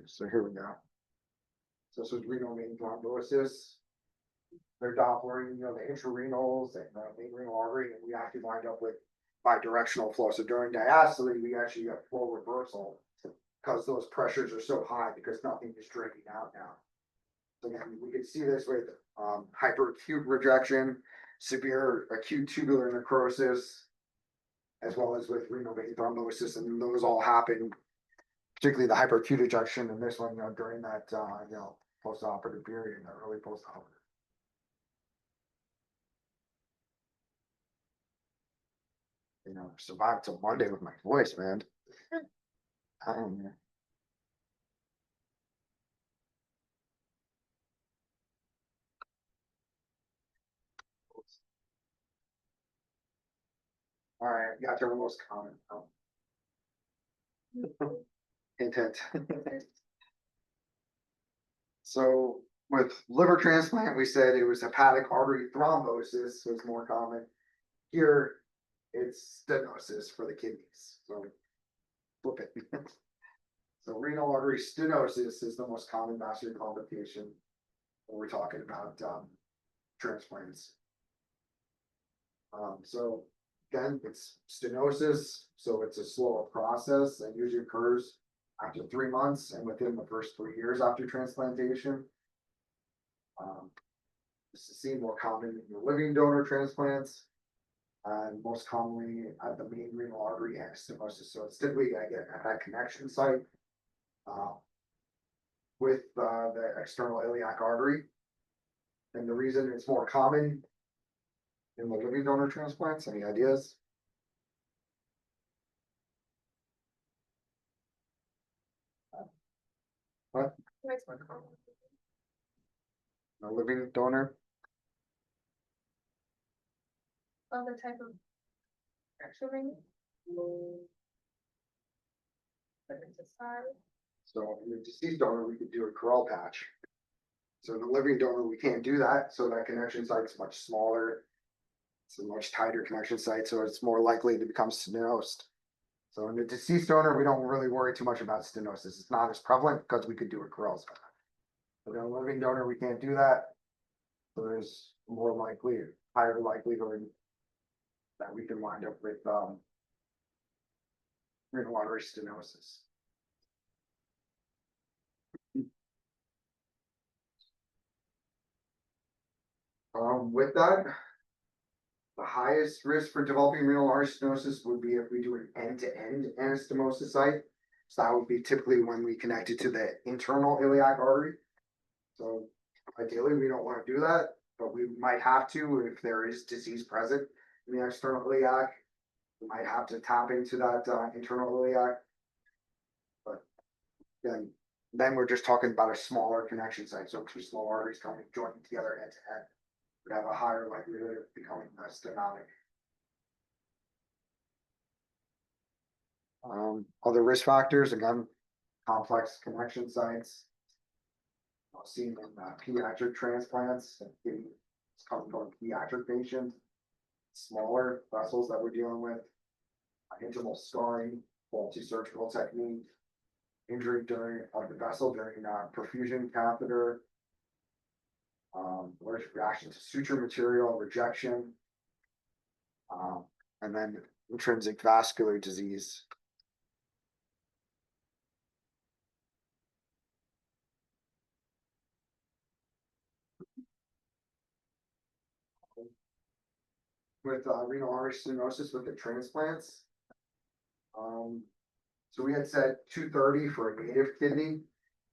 Speaker 3: So here we go. So this was renal vein thrombosis. They're Doppler, the intrarenals and the main renal artery, and we actually wind up with bidirectional flow. So during diastole, we actually get flow reversal because those pressures are so high because nothing is draining out now. So again, we can see this with hyperacute rejection, severe acute tubular necrosis, as well as with renal vein thrombosis, and those all happen, particularly the hyperacute ejection and this one, during that, post-operative period, the early post-operative. Survived till Monday with my voice, man. I don't know. All right, got to the most common. Intent. So with liver transplant, we said it was hepatic artery thrombosis was more common. Here, it's stenosis for the kidneys. So flip it. So renal artery stenosis is the most common vascular complication when we're talking about transplants. So again, it's stenosis, so it's a slower process and usually occurs after 3 months and within the first 3 years after transplantation. This is seen more common in the living donor transplants, and most commonly at the main renal artery and stenosis. So it's typically I get at that connection site with the external iliac artery. And the reason it's more common in the living donor transplants, any ideas? What?
Speaker 2: Makes more common.
Speaker 3: A living donor?
Speaker 2: Other type of fracturing. But it's a size.
Speaker 3: So in the deceased donor, we could do a Corral patch. So in the living donor, we can't do that. So that connection site's much smaller. It's a much tighter connection site, so it's more likely to become stenosed. So in the deceased donor, we don't really worry too much about stenosis. It's not as prevalent because we could do a Corral patch. But in a living donor, we can't do that. So there's higher likelihood that we can wind up with renal artery stenosis. With that, the highest risk for developing renal artery stenosis would be if we do an end-to-end anastomosis site. So that would be typically when we connect it to the internal iliac artery. So ideally, we don't want to do that, but we might have to if there is disease present in the external iliac. We might have to tap into that internal iliac. But then we're just talking about a smaller connection site. So two small arteries coming joining together end to end would have a higher likelihood of becoming stenotic. Other risk factors, again, complex connection sites. Seen in pediatric transplants, it's coming from pediatric patients, smaller vessels that we're dealing with, intimal scarring, faulty surgical technique, injury during the vessel during perfusion catheter, allergic reaction to suture material, rejection, and then intrinsic vascular disease. With renal artery stenosis with the transplants. So we had said 230 for a native kidney.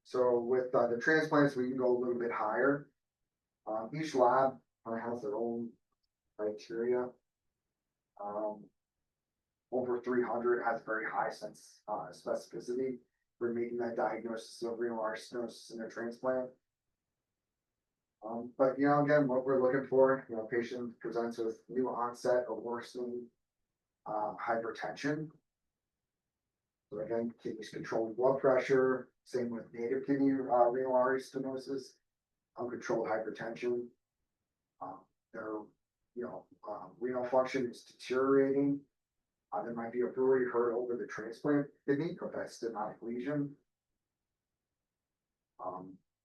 Speaker 3: So with the transplants, we can go a little bit higher. Each lab has their own criteria. Over 300 has very high specificity for making that diagnosis of renal artery stenosis in a transplant. But again, what we're looking for, patient presents with new onset or worsening hypertension. So again, kidneys controlling blood pressure, same with native kidney renal artery stenosis, uncontrolled hypertension. Their renal function is deteriorating. There might be a brewery hurt over the transplant kidney or that stenotic lesion.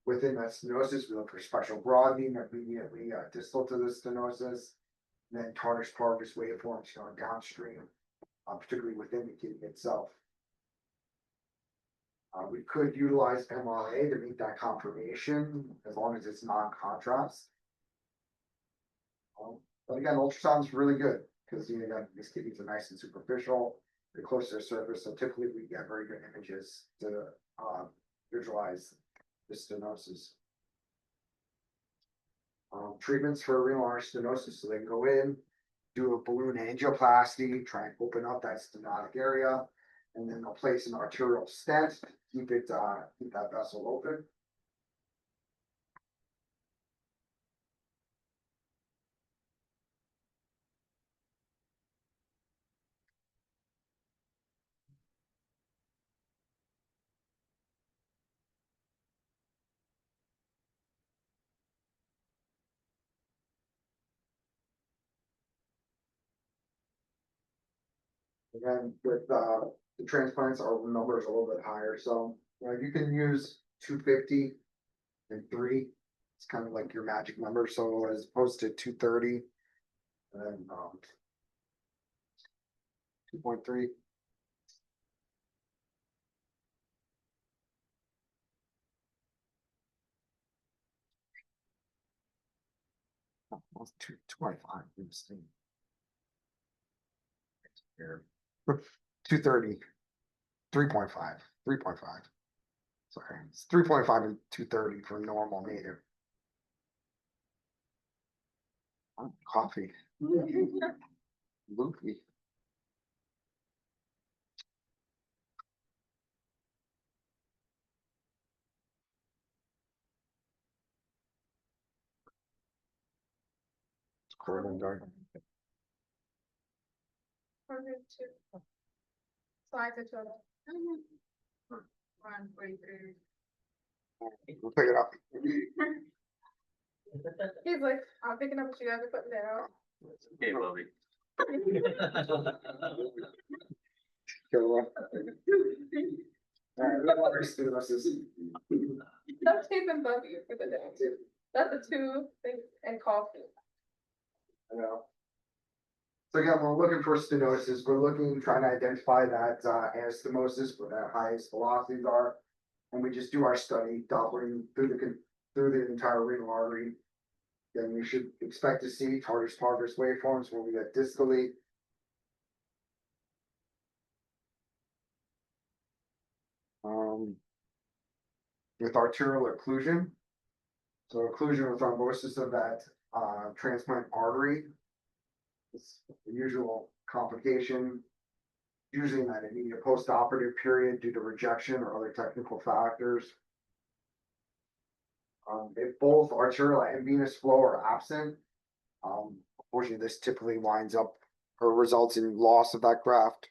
Speaker 3: Within that stenosis, we look for special broadening immediately distal to the stenosis. Then tarnish parvus waveforms going downstream, particularly within the kidney itself. We could utilize MRA to meet that confirmation as long as it's non-contrast. But again, ultrasound is really good because these kidneys are nice and superficial. They're close to the surface, so typically we get very good images to visualize the stenosis. Treatments for renal artery stenosis, so they can go in, do a balloon angioplasty, try and open up that stenotic area, and then they'll place an arterial stent to keep that vessel open. Again, with the transplants, our numbers are a little bit higher, so you can use 250 and 3. It's kind of like your magic number, so as opposed to 230 and 2.3. Well, 225. Here. 230, 3.5, 3.5. Sorry, it's 3.5 and 230 for normal native. Oh, coffee. Loopy. It's cold and dark.
Speaker 2: 102. Slides are total. Run 43.
Speaker 3: We'll pick it up.
Speaker 2: He's like, I'm picking up what you guys are putting down.
Speaker 4: Hey, Bobby.
Speaker 3: Go on. All right, stenosis.
Speaker 2: That's tape and Bubby for the down too. That's the 2 things and coffee.
Speaker 3: I know. So again, we're looking for stenosis. We're trying to identify that anastomosis where the highest velocities are, and we just do our study, Doppling through the entire renal artery. Then we should expect to see tardious parvus waveforms when we get distally. With arterial occlusion, so occlusion with thrombosis of that transplant artery. It's the usual complication, usually in that immediate post-operative period due to rejection or other technical factors. If both arterial and venous flow are absent, unfortunately, this typically winds up or results in loss of that graft.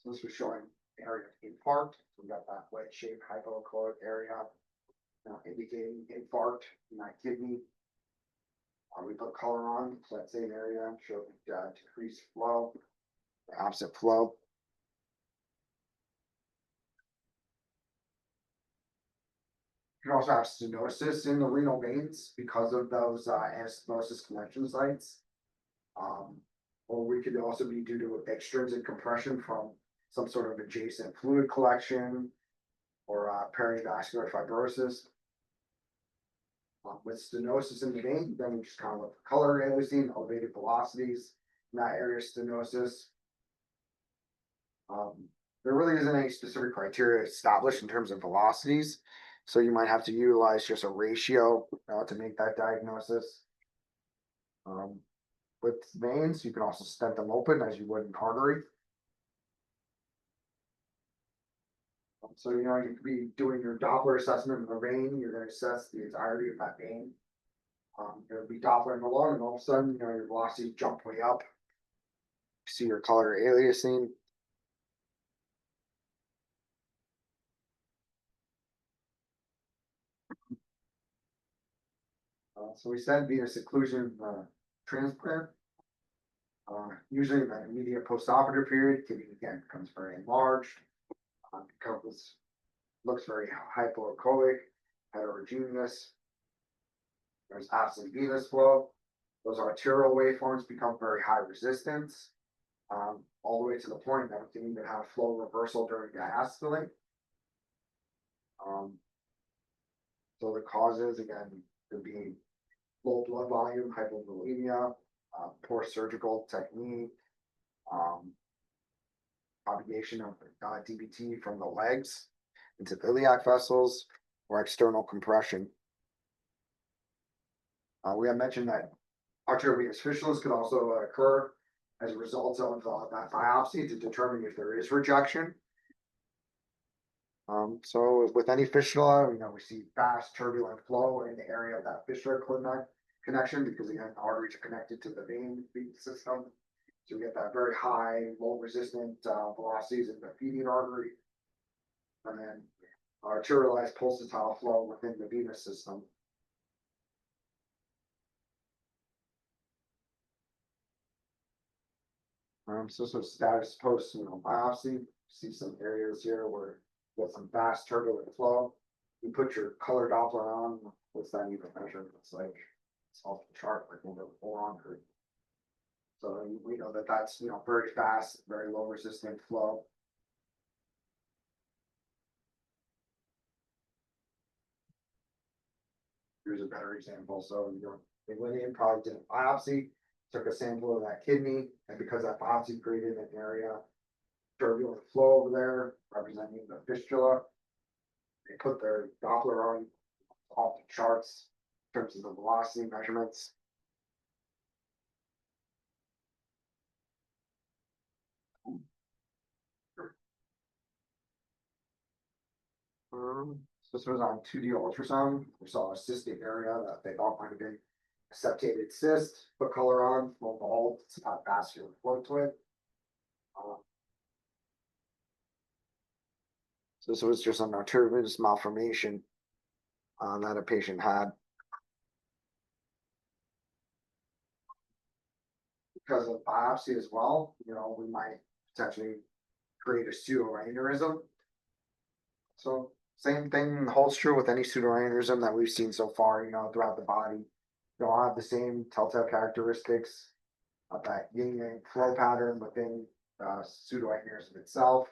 Speaker 3: So this was showing area of infarct. So we got that wedge-shaped hypoechoic area, indicating infarct in that kidney. We put color on so that same area, show decreased flow, absent flow. You can also have stenosis in the renal veins because of those anastomosis connection sites. Or we could also be due to extrinsic compression from some sort of adjacent fluid collection or perivascular fibrosis. With stenosis in the vein, then we just kind of look for color aliasing, elevated velocities in that area of stenosis. There really isn't any specific criteria established in terms of velocities, so you might have to utilize just a ratio to make that diagnosis. With veins, you can also stent them open as you would an artery. So, you could be doing your Doppler assessment of the vein, you're going to assess the entirety of that vein. You'll be Doppling along, and all of a sudden, your velocities jump way up. See your color aliasing. So we said venous occlusion transplant. Usually in the immediate postoperative period, kidney again becomes very enlarged. Becomes, looks very hypoechoic, heterogeneous. There's absent venous flow. Those arterial waveforms become very high resistance. All the way to the point that we can even have flow reversal during diastole. So the causes, again, could be low blood volume, hypovolemia, poor surgical technique, propagation of DVT from the legs into iliac vessels, or external compression. We have mentioned that arteriovenous fistulas could also occur as a result of that biopsy to determine if there is rejection. So with any fistula, we see fast turbulent flow in the area of that fistula connection, because again, the arteries are connected to the vein system. So we get that very high, low resistant velocities in the feeding artery. And then arterialized pulsatile flow within the venous system. So status post biopsy. See some areas here where you get some fast turbulent flow. You put your color Doppler on. What's that even measure? It's like it's off the chart, like over 400. So we know that that's very fast, very low resistant flow. Here's a better example. So they went in, probably did a biopsy, took a sample of that kidney, and because that biopsy created an area turbulent flow over there, representing the fistula, they put their Doppler on off the charts in terms of the velocity measurements. This was on 2D ultrasound. We saw a cystic area that they thought might have been a septated cyst. Put color on, well, it's got vascular flow to it. So this was just an arteriovenous malformation that a patient had. Because of biopsy as well, we might potentially create a pseudoaneurysm. So same thing holds true with any pseudoaneurysm that we've seen so far, throughout the body. They'll have the same telltale characteristics of that yin-yang flow pattern within pseudoaneurysm itself.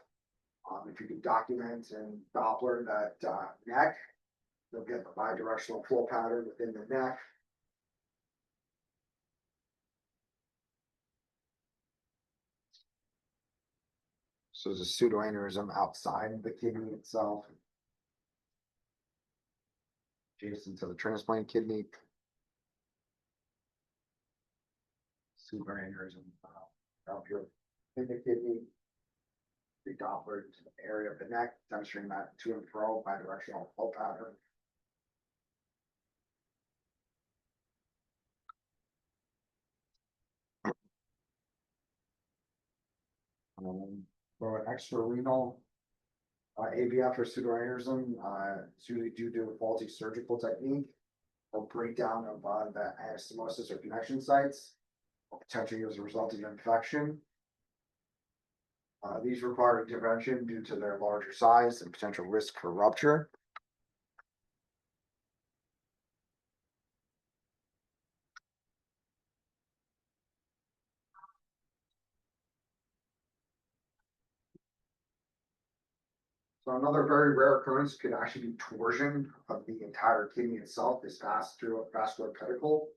Speaker 3: If you can document and Doppler that neck, you'll get the bidirectional flow pattern within the neck. So there's a pseudoaneurysm outside the kidney itself, adjacent to the transplant kidney. Pseudoaneurysm out here in the kidney. The Doppler to the area of the neck, demonstrating that to and fro bidirectional flow pattern. For an extrarenal AVF or pseudoaneurysm, it's usually due to a faulty surgical technique or breakdown of the anastomosis or connection sites, or potentially as a result of infection. These require intervention due to their larger size and potential risk for rupture. So another very rare occurrence could actually be torsion of the entire kidney itself, this vascular pedicle.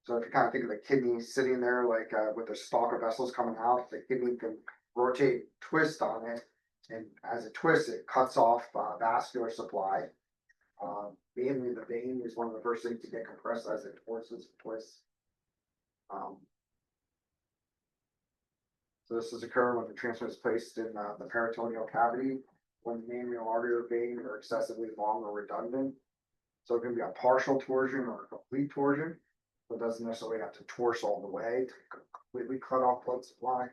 Speaker 3: So if you kind of think of the kidney sitting there like with a stalk of vessels coming out, the kidney can rotate, twist on it, and as it twists, it cuts off vascular supply. Mainly the vein is one of the first things to get compressed as it forces and twists. So this is occurring when the transplant is placed in the peritoneal cavity, when the main renal artery or vein are excessively long or redundant. So it can be a partial torsion or a complete torsion. It doesn't necessarily have to torse all the way to completely cut off blood supply.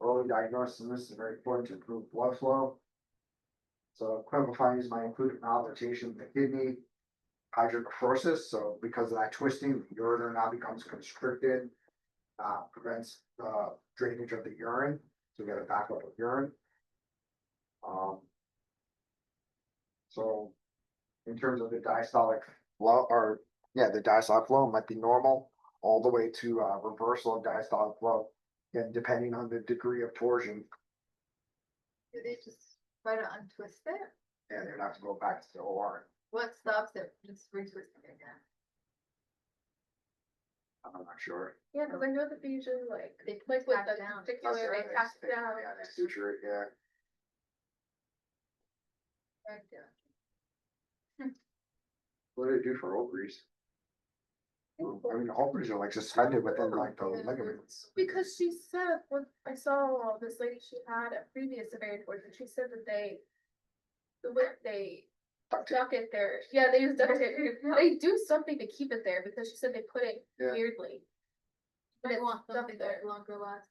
Speaker 3: Early diagnosis of this is very important to improve blood flow. So clinical findings might include malrotation of the kidney, hydronephrosis. So because of that twisting, the ureter now becomes constricted, prevents drainage of the urine. So we get a backup of urine. So in terms of the diastolic flow, or yeah, the diastolic flow might be normal all the way to reversal of diastolic flow, and depending on the degree of torsion,
Speaker 4: Do they just try to untwist it?
Speaker 3: and they'd have to go back to the OR.
Speaker 4: What stops it from just retwisting it again?
Speaker 3: I'm not sure.
Speaker 2: Yeah, cause I know that they usually
Speaker 4: They
Speaker 2: like with
Speaker 4: tack
Speaker 2: the
Speaker 4: down.
Speaker 2: particular, they tack it down.
Speaker 3: Yeah, they suture it, yeah.
Speaker 4: Right, yeah.
Speaker 3: What do they do for ovaries? I mean, the ovaries are like suspended within like the ligaments.
Speaker 2: Because she said, when I saw this lady, she had a previous severe torsion, she said that the way they
Speaker 3: Duct tape.
Speaker 2: duck it there, yeah, they use duct tape, they do something to keep it there, because she said they put it
Speaker 3: Yeah.
Speaker 2: weirdly. But
Speaker 4: I
Speaker 2: it's
Speaker 4: want
Speaker 2: stuck
Speaker 4: something
Speaker 2: there,
Speaker 4: that longer lasts.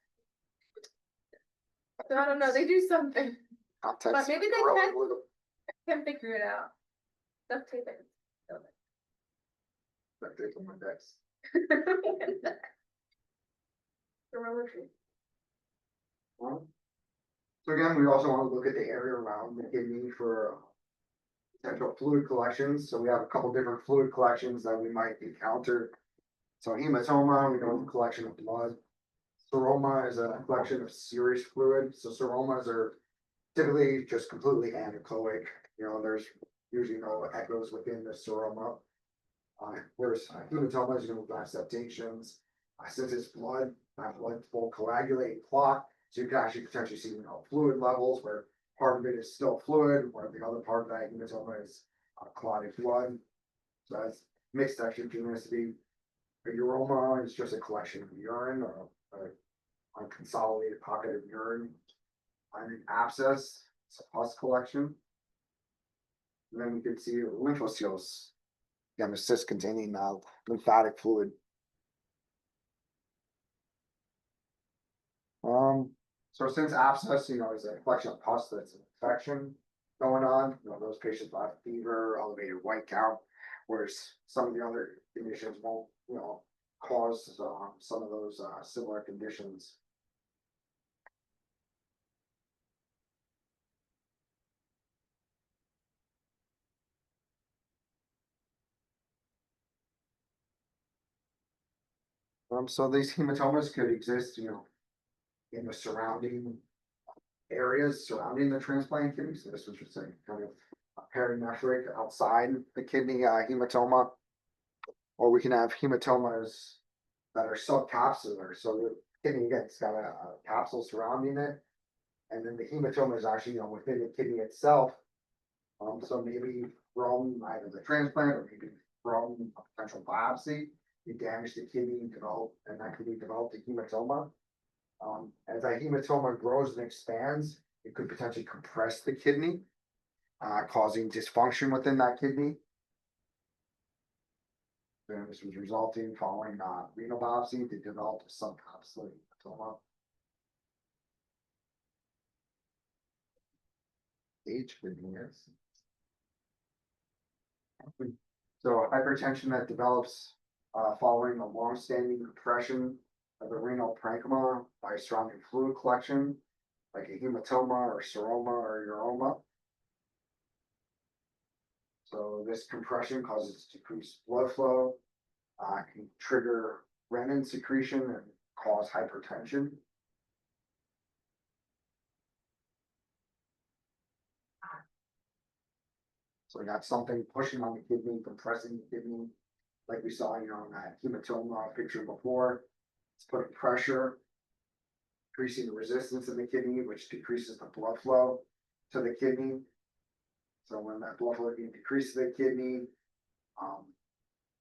Speaker 2: so I don't know, they do something,
Speaker 3: I'll
Speaker 2: but
Speaker 3: text
Speaker 2: maybe
Speaker 3: you,
Speaker 2: they
Speaker 3: roll
Speaker 2: can,
Speaker 3: it with them.
Speaker 2: can figure it out. Duct tape it.
Speaker 3: Duct tape on my desk.
Speaker 2: Gorilla tree.
Speaker 3: So again, we also want to look at the area around the kidney for potential fluid collections. So we have a couple different fluid collections that we might encounter. So hematoma, we know is a collection of blood. Seroma is a collection of serous fluid. So seromas are typically just completely anechoic. You know, there's usually no echoes within the seroma. Whereas hematoma is going to have septations. Since it's blood, that blood will coagulate and clot. So you can actually potentially see, you know, fluid levels where part of it is still fluid, where the other part of that hematoma is clotted blood. So that's mixed exogenicity. A uroma is just a collection of urine or a unconsolidated pocket of urine. An abscess, it's a pus collection. And then we could see lymphocytes, again, a cyst containing lymphatic fluid. So since abscess, you know, is a collection of pus that's an infection going on, you know, those patients will have fever, elevated white count, whereas some of the other conditions won't, you know, cause some of those similar conditions. So these hematomas could exist, you know, in the surrounding areas surrounding the transplant kidney. So this was just a kind of a perinephric outside the kidney hematoma. Or we can have hematomas that are subcapsular. So the kidney, again, it's got a capsule surrounding it. And then the hematoma is actually, you know, within the kidney itself. So maybe from either the transplant or maybe from a potential biopsy, you damage the kidney, develop, and that could be developed a hematoma. As that hematoma grows and expands, it could potentially compress the kidney, causing dysfunction within that kidney. And this was resulting following renal biopsy to develop a subcapsular hematoma. Age kidney is. So hypertension that develops following a long-standing compression of the renal parenchyma by surrounding fluid collection, like a hematoma or seroma or uroma. So this compression causes decreased blood flow, can trigger renin secretion and cause hypertension. So we got something pushing on the kidney, compressing the kidney, like we saw, you know, in that hematoma picture before. It's putting pressure, increasing the resistance in the kidney, which decreases the blood flow to the kidney. So when that blood flow decreases the kidney,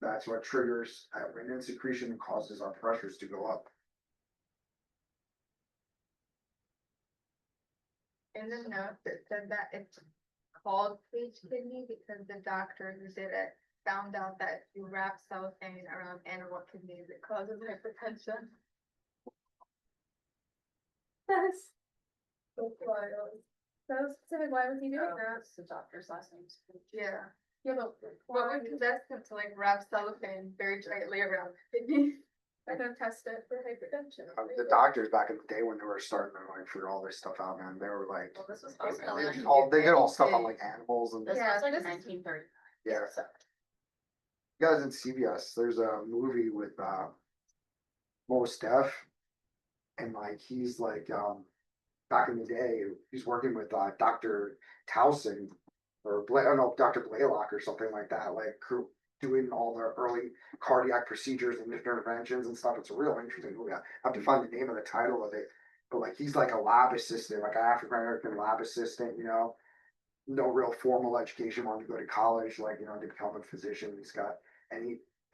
Speaker 3: that's what triggers renin secretion and causes our pressures to go up.
Speaker 4: In the notes, it said that it's called cage kidney because the doctor who did it found out that if you wrap cellophane around animal kidneys, it causes hypertension.
Speaker 2: That's so wild. That was specific, why was he doing that?
Speaker 1: That's the doctor's last name.
Speaker 4: Yeah.
Speaker 2: Yeah, but
Speaker 4: What would possess him to like wrap cellophane very tightly around the kidney?
Speaker 2: And then test it for hypertension.
Speaker 3: The doctors back in the day when they were starting to like figure all this stuff out, man, they were like,
Speaker 1: Well, this was
Speaker 2: They
Speaker 1: also
Speaker 2: really
Speaker 3: they
Speaker 1: like,
Speaker 3: did all, they did all stuff on like animals and,
Speaker 1: this
Speaker 2: Yeah,
Speaker 1: was like
Speaker 2: this is-
Speaker 1: 1930.
Speaker 3: yeah.
Speaker 2: So,
Speaker 3: You guys in CBS, there's a movie with, Mos Def. And like, he's like, back in the day, he's working with, Dr. Towson. Or I don't know, Dr. Blaylock or something like that, like doing all the early cardiac procedures and interventions and stuff. It's a real interesting movie. I have to find the name of the title of it. But like, he's like a lab assistant, like an African American lab assistant, you know. No real formal education, wanted to go to college, like, you know, to become a physician.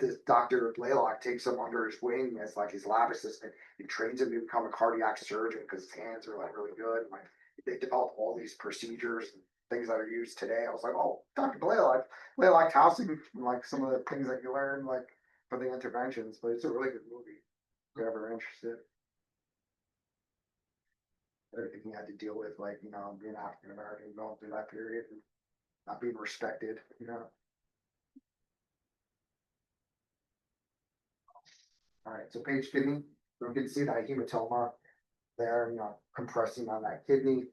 Speaker 3: This Dr. Blaylock takes him under his wing as like his lab assistant. He trains him to become a cardiac surgeon because his hands are like really good. And, like, they develop all these procedures and things that are used today. I was like, oh, Dr. Blaylock housing, like some of the things that you learn, like for the interventions. But it's a really good movie. If you're ever interested. Everything he had to deal with, like, you know, being African American, going through that period and not being respected, you know. All right, so page kidney, so we can see that hematoma there, you know, compressing on that kidney.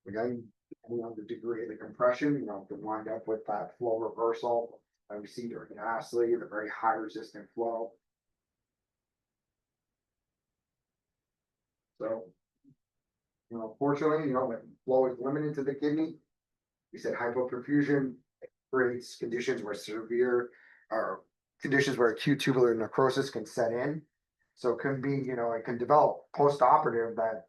Speaker 3: Again, depending on the degree of the compression, you know, can wind up with that flow reversal that we see during diastole, the very high resistant flow. So, you know, fortunately, you know, when flow is limited to the kidney, we said hypoperfusion creates conditions where severe or conditions where acute tubular necrosis can set in. So it can be, you know, it can develop post-operative that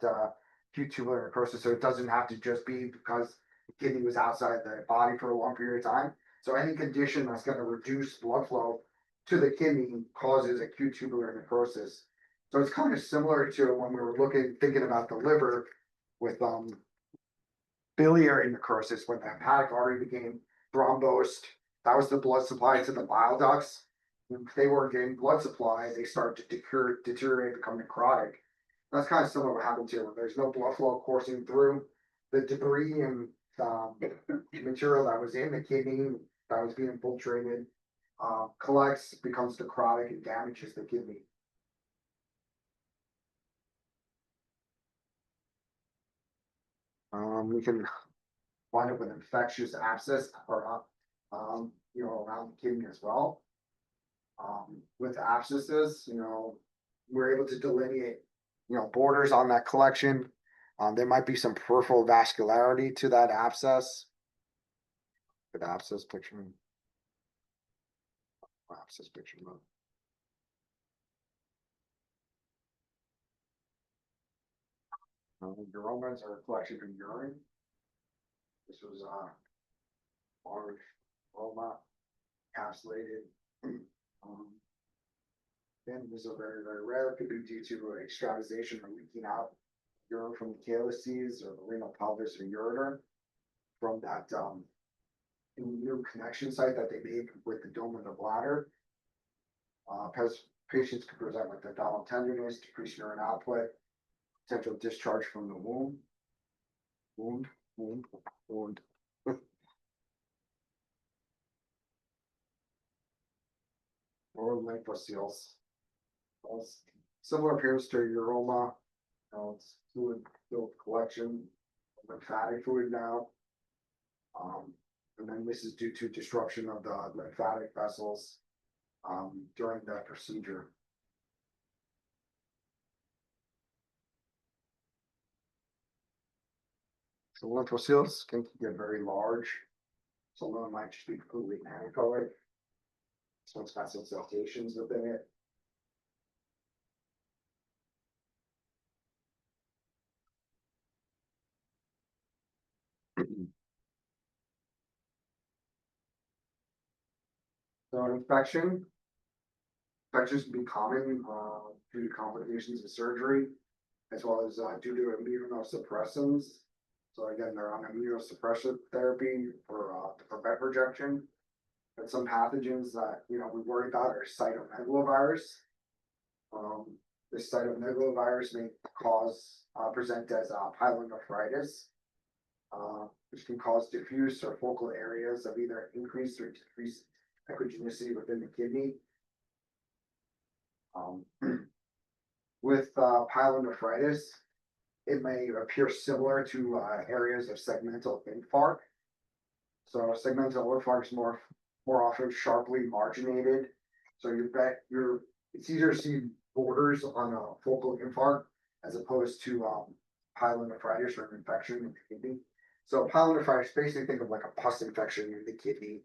Speaker 3: acute tubular necrosis. So it doesn't have to just be because the kidney was outside the body for a long period of time. So any condition that's going to reduce blood flow to the kidney causes acute tubular necrosis. So it's kind of similar to when we were thinking about the liver with biliary necrosis, when the hepatic artery became thrombosed. That was the blood supply to the bile ducts. If they weren't getting blood supply, they start to deteriorate, become necrotic. That's kind of similar to what happens here when there's no blood flow coursing through. The debris and material that was in the kidney that was being infiltrated collects, becomes necrotic, and damages the kidney. We can wind up with infectious abscess or you know, around the kidney as well. With abscesses, you know, we're able to delineate, you know, borders on that collection. There might be some peripheral vascularity to that abscess. Good abscess picture. Abscess picture. Uromas are a collection of urine. This was large aroma, encapsulated. Then these are very, very rare. It could be due to extravasation or leaking out urine from the calyces or the renal pelvis or ureter from that new connection site that they made with the dome of the bladder. Patients could present with abdominal tenderness, decreased urine output, potential discharge from the wound. Wound. Or lymphocyles. Similar appearance to uroma. It's fluid-filled collection of lymphatic fluid now. And then this is due to disruption of the lymphatic vessels during the procedure. So lymphocytes can get very large. Some of them might just be completely anechoic. So it's got some siltations within it. So infections can be common due to complications of surgery, as well as due to immunosuppressants. So again, they're on immunosuppressive therapy for to prevent rejection. And some pathogens that, you know, we worry about are cytomegalovirus. This cytomegalovirus may present as pyelonephritis. Which can cause diffuse or focal areas of either increased or decreased echogenicity within the kidney. With pyelonephritis, it may appear similar to areas of segmental infarct. So segmental infarct is more often sharply marginated. So it's easier to see borders on a focal infarct as opposed to pyelonephritis or an infection in the kidney. So pyelonephritis, basically think of like a pus infection in the kidney.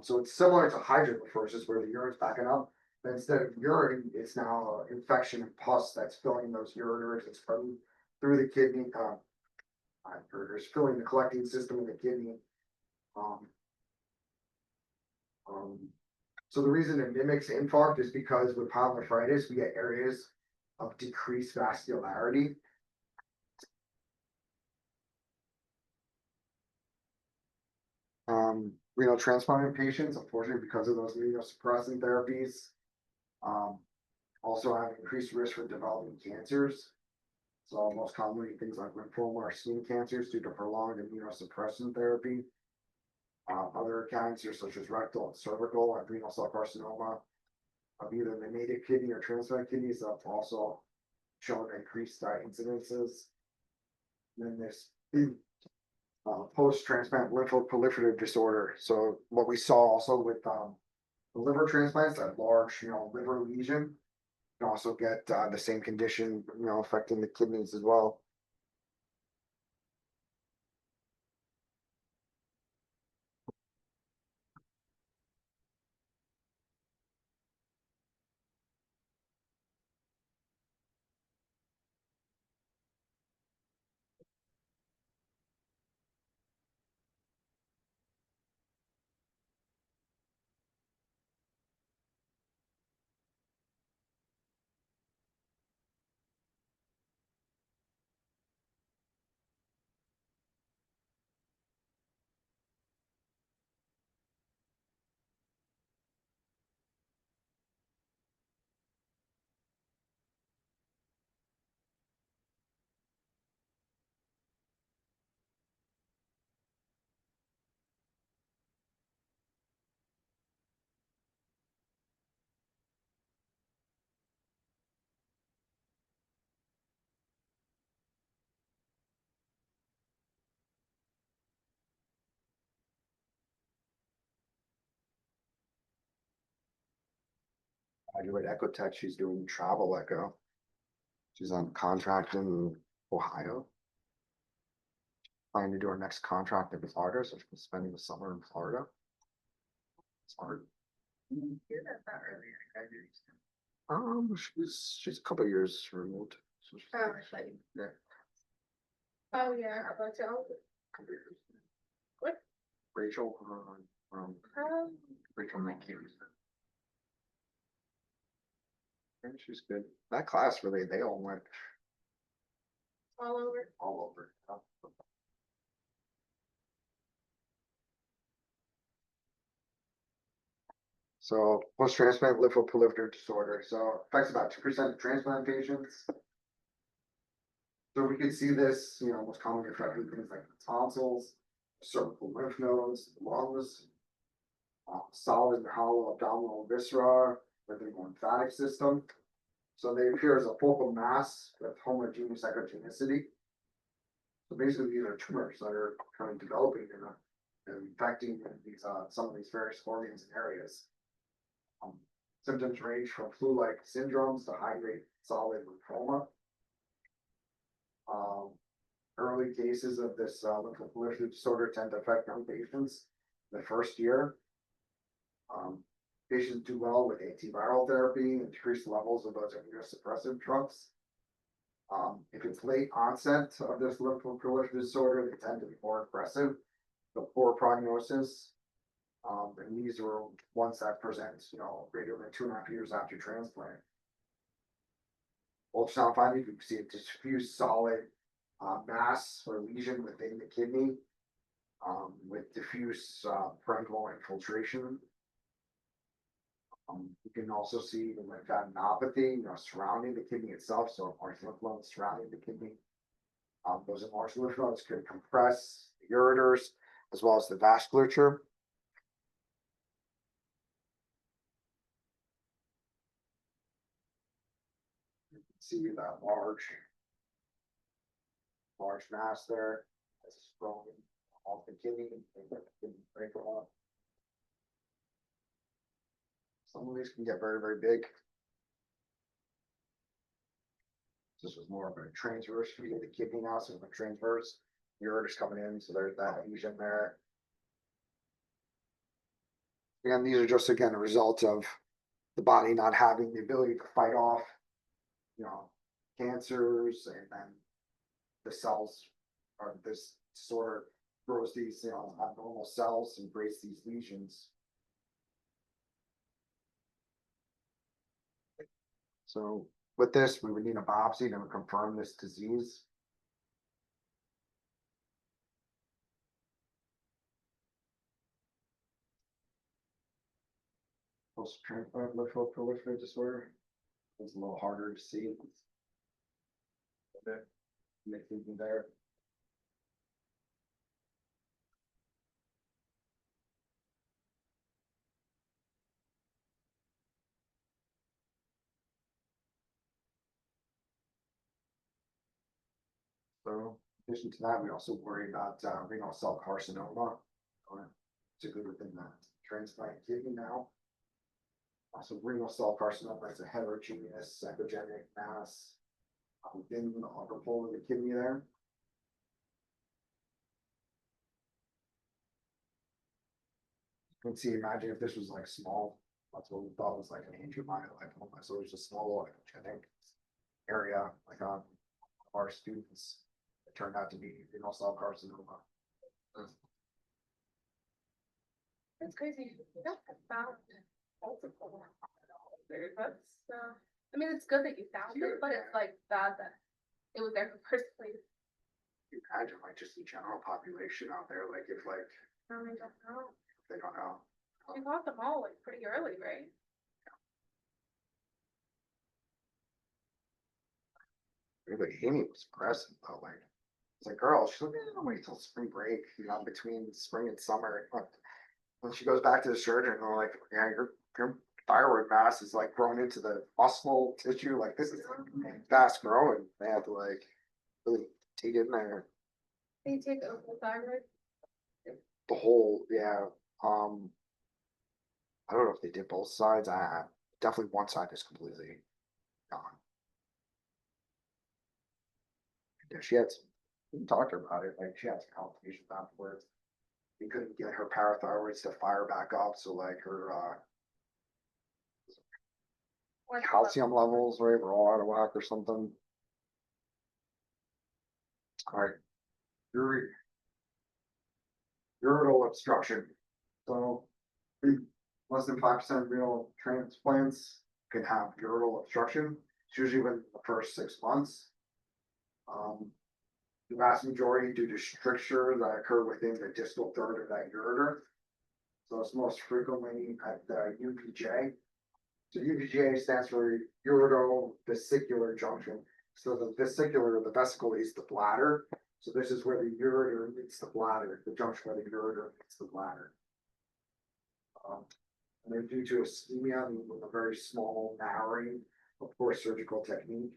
Speaker 3: So it's similar to hydronephrosis where the urine's backing up, but instead of urine, it's now infection and pus that's filling those ureters, it's spreading through the kidney, it's filling the collecting system of the kidney. So the reason it mimics infarct is because with pyelonephritis, we get areas of decreased vascularity. Renal transplant patients, unfortunately, because of those immunosuppressant therapies, also have increased risk for developing cancers. So most commonly things like lymphoma or skin cancers due to prolonged immunosuppressant therapy. Other cancers such as rectal and cervical and renal cell carcinoma of either the native kidney or transplant kidneys have also shown increased incidences. And then there's post-transplant lymphoproliferative disorder. So what we saw also with the liver transplants, that large, liver lesion, can also get the same condition, affecting the kidneys as well. I do an echo tech. She's doing travel echo. She's on contract in Ohio. Planning to do her next contract in Florida, so she's spending the summer in Florida. Smart.
Speaker 4: Hear that earlier.
Speaker 3: She's a couple years removed. So she's,
Speaker 4: Oh, shit.
Speaker 3: yeah,
Speaker 2: Oh, yeah, about to.
Speaker 3: couple years.
Speaker 2: What?
Speaker 3: Rachel, Rachel McKee. And she's good. That class really, they all went
Speaker 2: All over.
Speaker 3: all over. So post-transplant lymphoproliferative disorder. So affects about 2% of transplant patients. So we can see this, most commonly affecting things like the tonsils, cervical lymph nodes, lungs, solid and hollow abdominal viscera within the lymphatic system. So they appear as a focal mass with homogeneous echogenicity. So basically, these are tumors that are kind of developing and infecting these some of these various organs and areas. Symptoms range from flu-like syndromes to high-grade solid lymphoma. Early cases of this lymphoproliferative disorder tend to affect young patients in the first year. Patients do well with antiviral therapy and decreased levels of those immunosuppressive drugs. If it's late onset of this lymphoproliferative disorder, they tend to be more aggressive, but poor prognosis. And these are ones that present, greater than 2.5 years after transplant. Ultrasound findings, you can see a diffuse solid mass or lesion within the kidney with diffuse parenchymal infiltration. You can also see the lymphadenopathy, surrounding the kidney itself, so lymph nodes surrounding the kidney. Those enlarged lymph nodes can compress the ureters as well as the vasculature. You can see that large mass there. That's growing off the kidney. Break off. Some of these can get very, very big. This was more of a transverse view of the kidney now, so a transverse. Ureters coming in, so there's that lesion there. Again, these are just again a result of the body not having the ability to fight off, cancers, and then the cells or this disorder grows these, abnormal cells and creates these lesions. So with this, we would need a biopsy to confirm this disease. Post-transplant lymphoproliferative disorder. It's a little harder to see. Make thinking there. So in addition to that, we also worry about renal cell carcinoma. It's a good within that transplant kidney now. Also, renal cell carcinoma is a heterogeneous echogenic mass within the upper pole of the kidney there. You can see, imagine if this was like small, that's what we thought was like an angiomyolipoma. So it was a small echogenic area, like on our students. It turned out to be renal cell carcinoma.
Speaker 2: That's crazy. You don't have found multiple. That's, I mean, it's good that you found it, but it's like bad that it was there in the first place.
Speaker 3: You imagine like just the general population out there, like if like
Speaker 2: I don't know.
Speaker 3: they don't know.
Speaker 2: You got them all like pretty early, right?
Speaker 3: Really, Amy was aggressive though, like it's like, girl, she's like, wait till spring break, between spring and summer. When she goes back to the surgeon, they're like, yeah, your thyroid mass is like grown into the muscle tissue, like this is like fast growing. They have to like really take it in there.
Speaker 2: They take over the thyroid.
Speaker 3: The whole, yeah. I don't know if they did both sides. I definitely one side is completely gone. Yeah, she had some, we talked to her about it, like she had some complications afterwards. We couldn't get her parathyroids to fire back up, so like her calcium levels, right, were all out of whack or something. All right, ureteral obstruction. So less than 5% of renal transplants can have ureteral obstruction. It's usually within the first 6 months. The vast majority due to stricture that occur within the distal third of that ureter. So it's most frequently at the UVJ. So UVJ stands for ureterovesicular junction. So the vesicle is the bladder. So this is where the ureter meets the bladder, the junction where the ureter meets the bladder. And they're due to ischemia with a very small narrowing of poor surgical technique.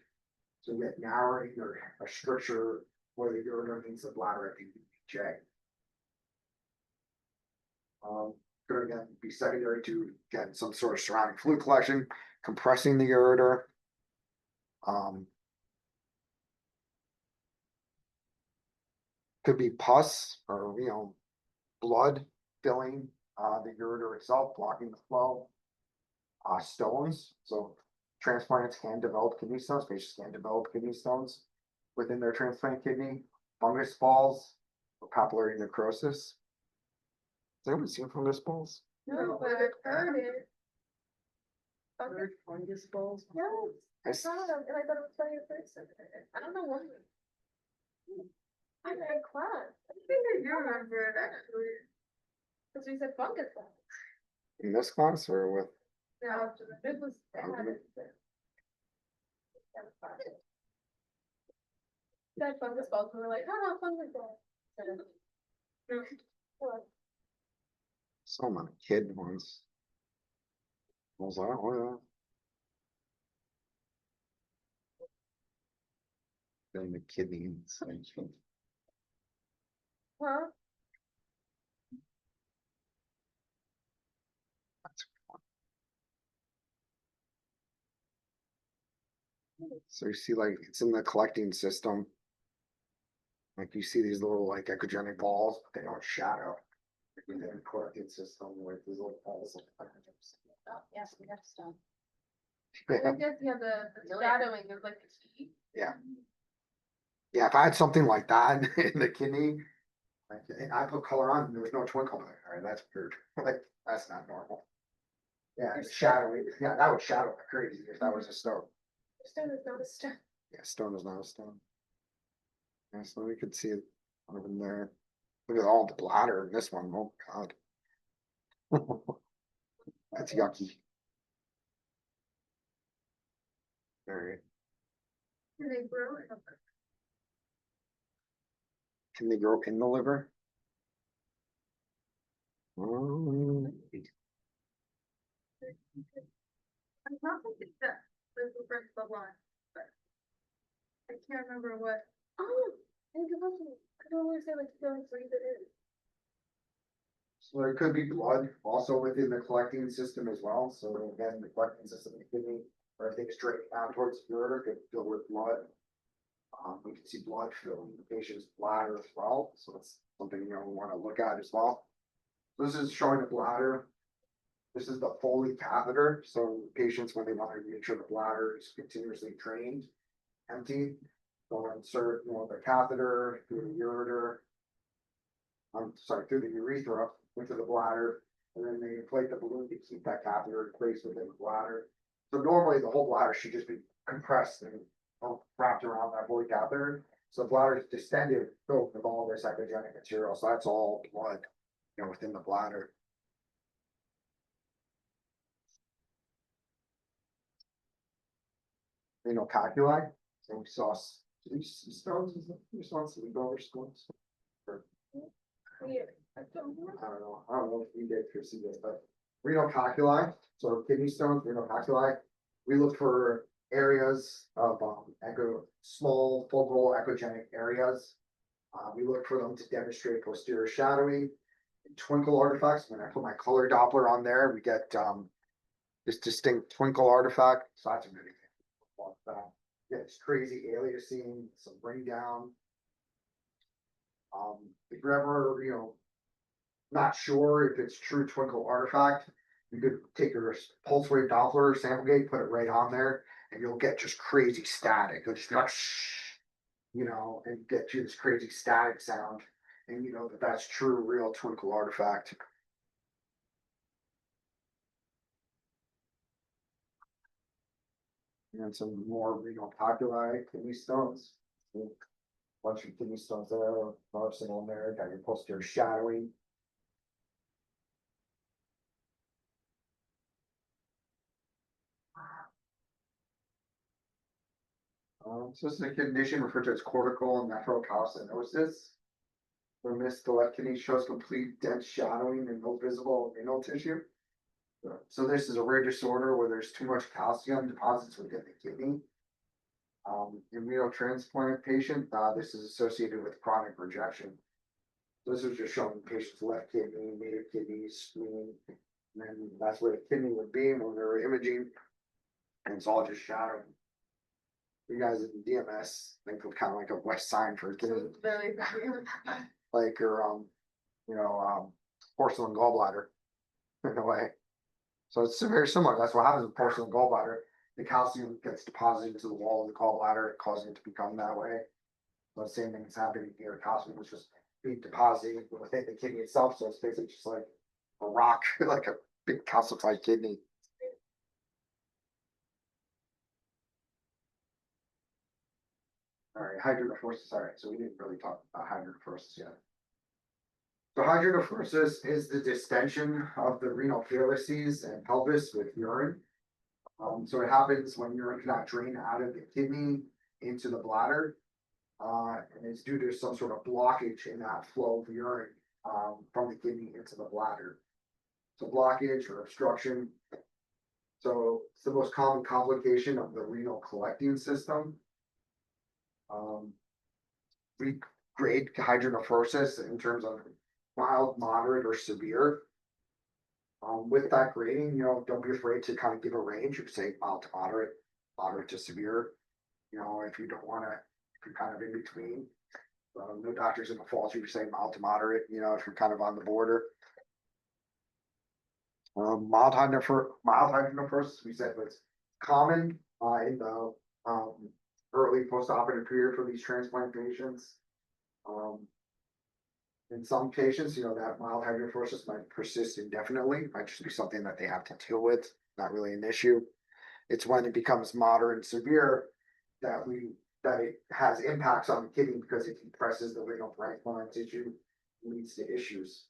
Speaker 3: So you get narrowing or a stricture where the ureter meets the bladder at the UVJ. Could again be secondary to get some sort of surrounding fluid collection, compressing the ureter. Could be pus or blood filling the ureter itself, blocking the flow. Stones. So transplants can develop kidney stones. Patients can develop kidney stones within their transplant kidney. Fungus balls or papillary necrosis. Has anyone seen fungus balls?
Speaker 2: No, but I've heard it.
Speaker 4: Heard fungus balls?
Speaker 2: Yes, I
Speaker 3: I
Speaker 2: saw them and I thought it was funny at first. I don't know why. I had class.
Speaker 4: I think I do remember it actually.
Speaker 2: Because we said fungus.
Speaker 3: In this class or with?
Speaker 2: No, it was bad. That fungus balls, and we're like, oh, fungus balls.
Speaker 5: So many kid ones. I was like, oh yeah. Then the kidneys.
Speaker 2: Huh?
Speaker 5: So you see, like, it's in the collecting system. Like you see these little like echogenic balls, but they don't shadow. In the collecting system with these little balls.
Speaker 1: Oh, yes, we got stone.
Speaker 2: I guess, yeah, the shadowing is like the key.
Speaker 5: Yeah, if I had something like that in the kidney, like, and I put color on, and there was no twinkle there. All right, that's weird. Like, that's not normal. Yeah, it's shadowing. Yeah, that would shadow like crazy if that was a stone.
Speaker 2: Stone is not a stone.
Speaker 5: Yeah, stone is not a stone. Yeah, so we could see it over there. Look at all the bladder in this one. Oh God. That's yucky. Alright,
Speaker 2: And they grow it.
Speaker 5: can they grow in the liver?
Speaker 2: I'm not thinking that was the first line, but I can't remember what. Oh, I think it was, I don't always say like feelings like it is.
Speaker 3: So there could be blood also within the collecting system as well, so again, the collecting system, the kidney, or I think straight down towards the ureter could fill with blood. We can see blood filling the patient's bladder as well, so it's something we want to look at as well. This is showing the bladder. This is the Foley catheter, so patients, when they want to make sure the bladder is continuously drained, empty, they'll insert, the catheter through the ureter. Through the urethra into the bladder, and then they inflate the balloon to keep that catheter in place within the bladder. So normally the whole bladder should just be compressed and wrapped around that Foley catheter. So the bladder is distended, filled with all this echogenic material, so that's all blood, within the bladder. Renal calculi, so we saw these stones, we saw some over stones.
Speaker 2: Yeah, I don't
Speaker 3: I don't know if we did see this, but renal calculi, so kidney stones, renal calculi. We look for areas of small focal echogenic areas. We look for them to demonstrate posterior shadowing, twinkle artifacts. When I put my color Doppler on there, we get this distinct twinkle artifact. So that's a good example. Yeah, it's crazy aliasing, some bring down. If you're ever, not sure if it's true twinkle artifact, you could take your pulse wave Doppler sample gate, put it right on there, and you'll get just crazy static. It'll just be like, and get you this crazy static sound, and that's true, real twinkle artifact. And some more renal calculi, kidney stones. Bunch of kidney stones there, nursing on there, got your posterior shadowing. So this is a condition referred to as cortical nephrocalcinosis. Where the left kidney shows complete dense shadowing and no visible renal tissue. So this is a rare disorder where there's too much calcium deposits within the kidney. In renal transplant patient, this is associated with chronic rejection. This is just showing the patient's left kidney, native kidney, spleen, and then that's where the kidney would be when they're imaging, and it's all just shadowing. You guys in DMS think of kind of like a west sign for a kidney,
Speaker 2: Very,
Speaker 3: like your porcelain gallbladder in a way. So it's very similar. That's what happens with porcelain gallbladder. The calcium gets deposited into the wall of the gallbladder, causing it to become that way. So the same thing is happening here. Calcium was just being deposited within the kidney itself. So it's basically just like a rock, like a big calcified kidney. All right, hydronephrosis. All right, so we didn't really talk about hydronephrosis yet. So hydronephrosis is the distension of the renal calyces and pelvis with urine. So it happens when urine cannot drain out of the kidney into the bladder.
Speaker 5: And it's due to some sort of blockage in that flow of urine, from the kidney into the bladder. So blockage or obstruction. So it's the most common complication of the renal collecting system. We grade hydronephrosis in terms of mild, moderate, or severe. With that grading, don't be afraid to kind of give a range. You could say mild to moderate, moderate to severe. If you don't wanna, if you're kind of in between. No doctor's in the fault, you could say mild to moderate, if you're kind of on the border. Mild hydronephrosis, we said was common, in the, early postoperative period for these transplant patients. In some patients, that mild hydronephrosis might persist indefinitely, might just be something that they have to deal with, not really an issue. It's when it becomes moderate and severe that it has impacts on the kidney because it compresses the renal parenchyma tissue, leads to issues.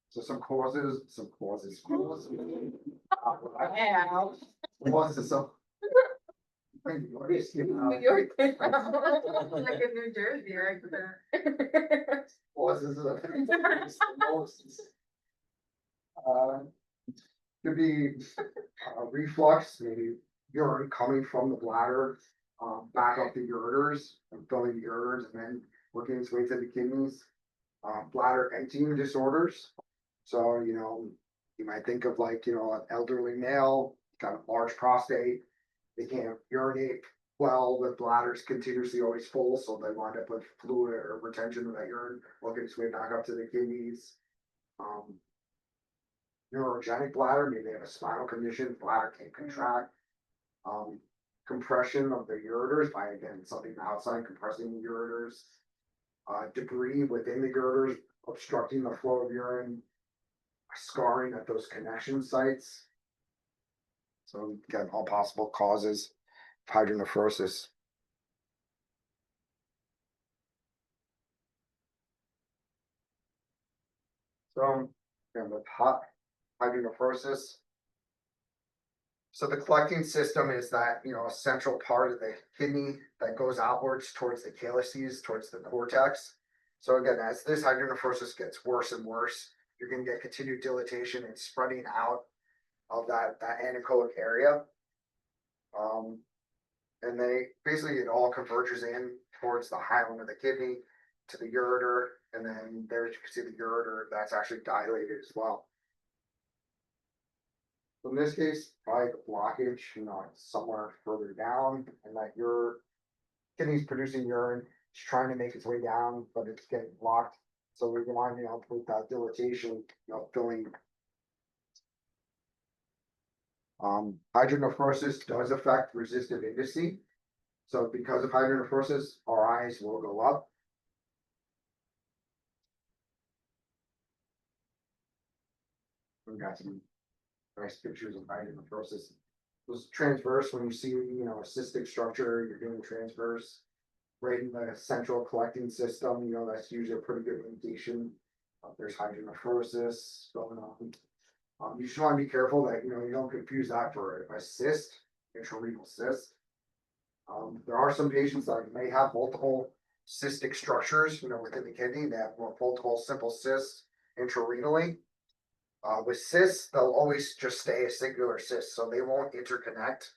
Speaker 5: So some causes. Causes of.
Speaker 4: New York. Like in New Jersey, right?
Speaker 5: Causes of. Could be reflux, maybe urine coming from the bladder, back up the ureters and filling the ureters and then working its way to the kidneys. Bladder emptying disorders. So, you might think of like, an elderly male, got a large prostate, they can't urinate well, the bladder's continuously always full, so they wind up with fluid or retention of that urine, working its way back up to the kidneys. Neurogenic bladder, maybe they have a spinal condition, bladder can't contract. Compression of the ureters by, again, something outside compressing the ureters. Debris within the ureters obstructing the flow of urine. Scarring at those connection sites. So again, all possible causes of hydronephrosis. So again, with hydronephrosis. So the collecting system is that, a central part of the kidney that goes outwards towards the calyces, towards the cortex. So again, as this hydronephrosis gets worse and worse, you're going to get continued dilatation and spreading out of that anechoic area. And then basically it all converges in towards the hilum of the kidney to the ureter. And then there you can see the ureter that's actually dilated as well. So in this case, probably the blockage, it's somewhere further down and that your kidney's producing urine, it's trying to make its way down, but it's getting blocked. So we're going, with that dilatation, filling. Hydronephrosis does affect resistive indice. So because of hydronephrosis, our eyes will go up. We've got some nice pictures of hydronephrosis. Those transverse, when you see, a cystic structure, you're doing transverse. Right in the central collecting system, that's usually a pretty good indication. There's hydronephrosis going on. You just want to be careful that, you don't confuse that for a cyst, intrarenal cyst. There are some patients that may have multiple cystic structures, within the kidney. They have multiple simple cysts intrarenally. With cysts, they'll always just stay a singular cyst, so they won't interconnect.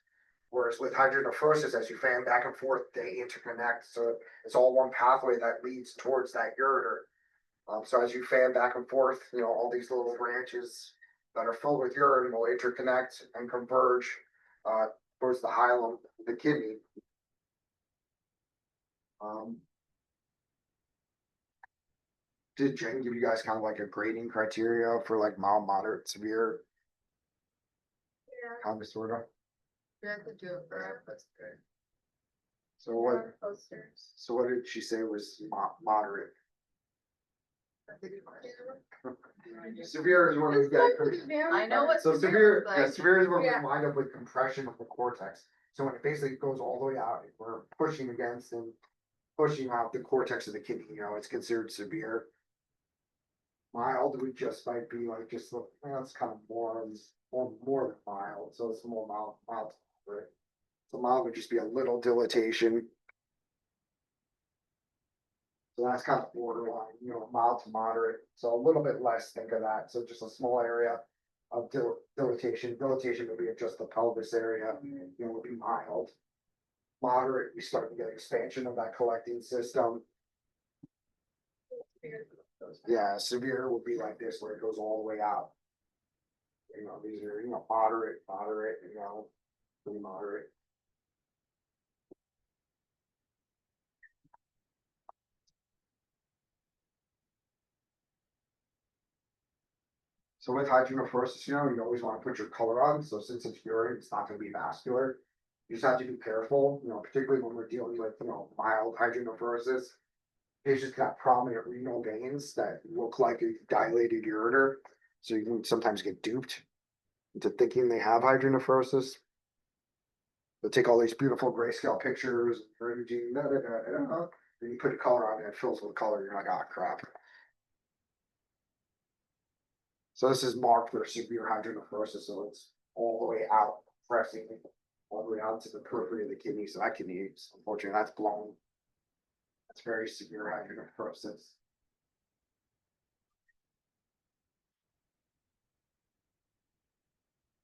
Speaker 5: Whereas with hydronephrosis, as you fan back and forth, they interconnect. So it's all one pathway that leads towards that ureter. So as you fan back and forth, all these little branches that are filled with urine will interconnect and converge towards the hilum of the kidney. Did Jen give you guys kind of like a grading criteria for like mild, moderate, severe?
Speaker 4: Yeah,
Speaker 5: Kind of, sort of.
Speaker 4: you have to do it for us, good.
Speaker 5: So what?
Speaker 2: Our posters.
Speaker 5: So what did she say was moderate? Severe is when we get.
Speaker 1: I know what
Speaker 5: So
Speaker 1: severe
Speaker 5: severe,
Speaker 1: looks like.
Speaker 5: severe is when we
Speaker 2: Yeah.
Speaker 5: wind up with compression of the cortex. So when it basically goes all the way out, we're pushing against and pushing out the cortex of the kidney. It's considered severe. Mild, we just might be like that's kind of more than mild, so it's more mild. Right? So mild would just be a little dilatation. So that's kind of borderline, mild to moderate, so a little bit less, think of that, so just a small area of dilatation. Dilatation would be just the pelvis area, would be mild. Moderate, you start to get expansion of that collecting system. Yeah, severe would be like this, where it goes all the way out. These are, moderate, pretty moderate. So with hydronephrosis, you always want to put your color on, so since it's urine, it's not gonna be vascular. You just have to be careful, particularly when we're dealing with, mild hydronephrosis. Patients can have prominent renal veins that look like a dilated ureter, so you can sometimes get duped into thinking they have hydronephrosis. They'll take all these beautiful grayscale pictures, imaging, then you put a color on it, it fills with color, you're like, oh crap. So this is marked for severe hydronephrosis, so it's all the way out, pressing all the way out to the periphery of the kidney, so that kidney, unfortunately, that's blown. That's very severe hydronephrosis.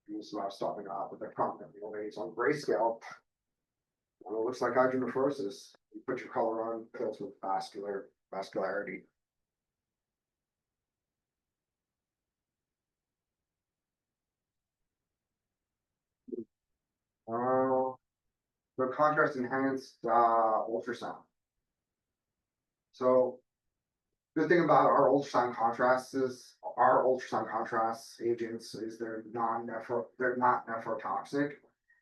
Speaker 5: This is what I was talking about with the prominent renal veins on grayscale. Well, it looks like hydronephrosis. You put your color on, fills with vascularity. The contrast enhanced ultrasound. So good thing about our ultrasound contrast agents is they're not nephrotoxic.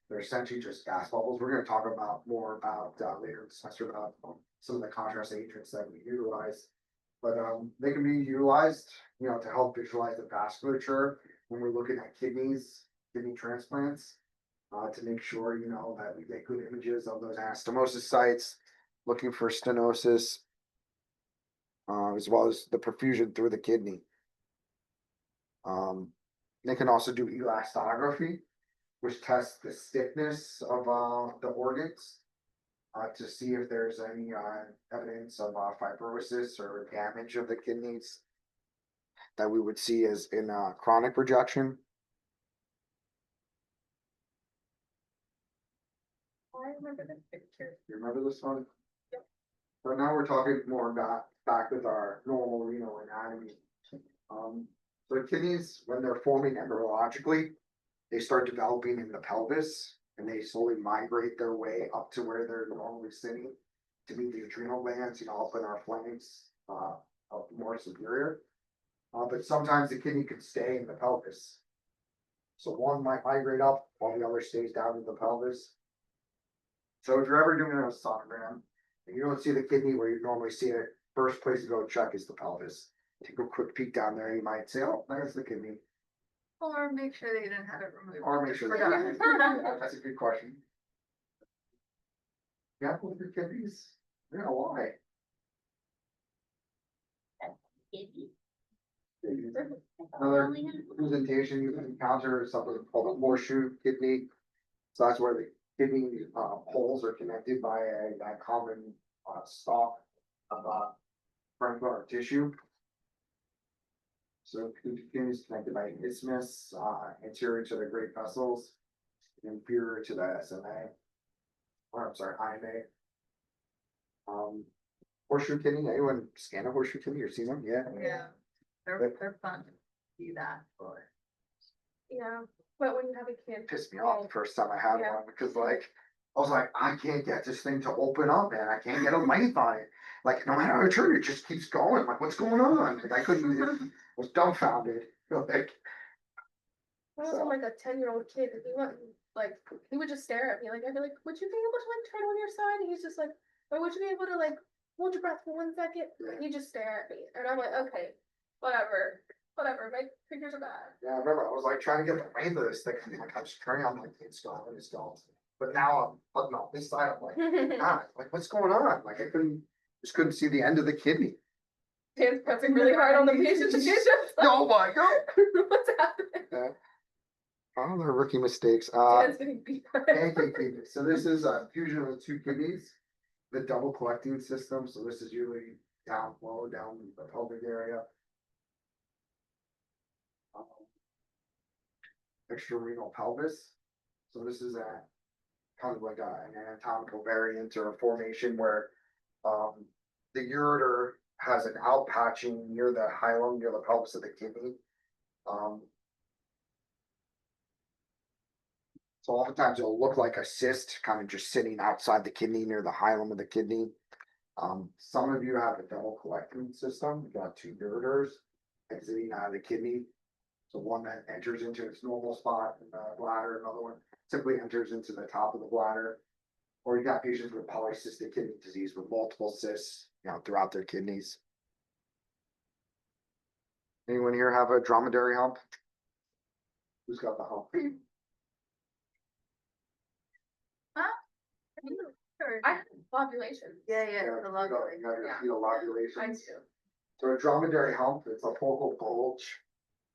Speaker 5: They're essentially just gas bubbles. We're going to talk about more about later this semester about some of the contrast agents that we utilize. But they can be utilized, to help visualize the vasculature when we're looking at kidney transplants. To make sure, that we get good images of those anastomosis sites, looking for stenosis, as well as the perfusion through the kidney. They can also do elastography, which tests the stiffness of the organs to see if there's any evidence of fibrosis or damage of the kidneys that we would see as in chronic rejection.
Speaker 2: I remember this picture.
Speaker 5: You remember this one?
Speaker 2: Yep.
Speaker 5: But now we're talking more about back with our normal renal anatomy. So kidneys, when they're forming embryologically, they start developing in the pelvis and they slowly migrate their way up to where they're normally sitting to meet the adrenal glands, up in our flanks, up more superior. But sometimes the kidney could stay in the pelvis. So one might migrate up while the other stays down in the pelvis. So if you're ever doing a sonogram and you don't see the kidney where you normally see it, first place to go check is the pelvis. Take a quick peek down there, you might say, oh, there's the kidney.
Speaker 4: Or make sure they didn't have it removed.
Speaker 5: Or make sure
Speaker 4: Forgot.
Speaker 5: that's a good question. Yeah, with your kidneys? Yeah, why? Another presentation you can encounter is something called a horseshoe kidney. So that's where the kidney holes are connected by that common stalk of parenchymal tissue. So the kidney is connected by an isthmus, anterior to the great vessels, inferior to the SMA, or I'm sorry, IMA. Horseshoe kidney, anyone scan a horseshoe kidney or seen them? Yeah.
Speaker 4: Yeah, they're fun to see that.
Speaker 2: Yeah, but when you have a kid.
Speaker 5: Pissed me off the first time I had
Speaker 2: Yeah.
Speaker 5: one because I was like, I can't get this thing to open up, man. I can't get a length on it. Like, no matter how I turn, it just keeps going. Like, what's going on? Like, I couldn't even, was dumbfounded. Like,
Speaker 2: I was like a 10-year-old kid, and he would just stare at me, like, I'd be like, would you be able to turn on your side? And he's just like, or would you be able to hold your breath for 1 second? And he'd just stare at me, and I'm like, okay, whatever, my fingers are bad.
Speaker 5: yeah, I remember I was like trying to get the length of this thing. Like, I'm just turning on, like, it's gone. But now I'm looking on this side, I'm like, God, like, what's going on? Like, I just couldn't see the end of the kidney.
Speaker 2: Dan's pressing really hard on the patient to get just
Speaker 5: Oh my God.
Speaker 2: what's happening?
Speaker 5: Yeah. Oh, they're rookie mistakes.
Speaker 2: Dan's getting beat by.
Speaker 5: Pancake kidney. So this is a fusion of the two kidneys, the double collecting system. So this is usually down low, down the pelvic area. Um, Extrarenal pelvis. So this is a kind of like an anatomical variant or a formation where the ureter has an outpatching near the hilum, near the pelvis of the kidney. So oftentimes it'll look like a cyst kind of just sitting outside the kidney near the hilum of the kidney. Some of you have a double collecting system. You got two ureters exiting out of the kidney. So one that enters into its normal spot in the bladder, another one simply enters into the top of the bladder. Or you got patients with polycystic kidney disease with multiple cysts, throughout their kidneys. Anyone here have a dromedary hump? Who's got the hump?
Speaker 2: I had ovulation.
Speaker 4: Yeah,
Speaker 5: Yeah,
Speaker 4: the
Speaker 5: you
Speaker 4: love.
Speaker 5: got your
Speaker 2: Yeah.
Speaker 5: fetal
Speaker 2: I
Speaker 5: ovulations.
Speaker 2: do.
Speaker 5: So a dromedary hump, it's a focal bulge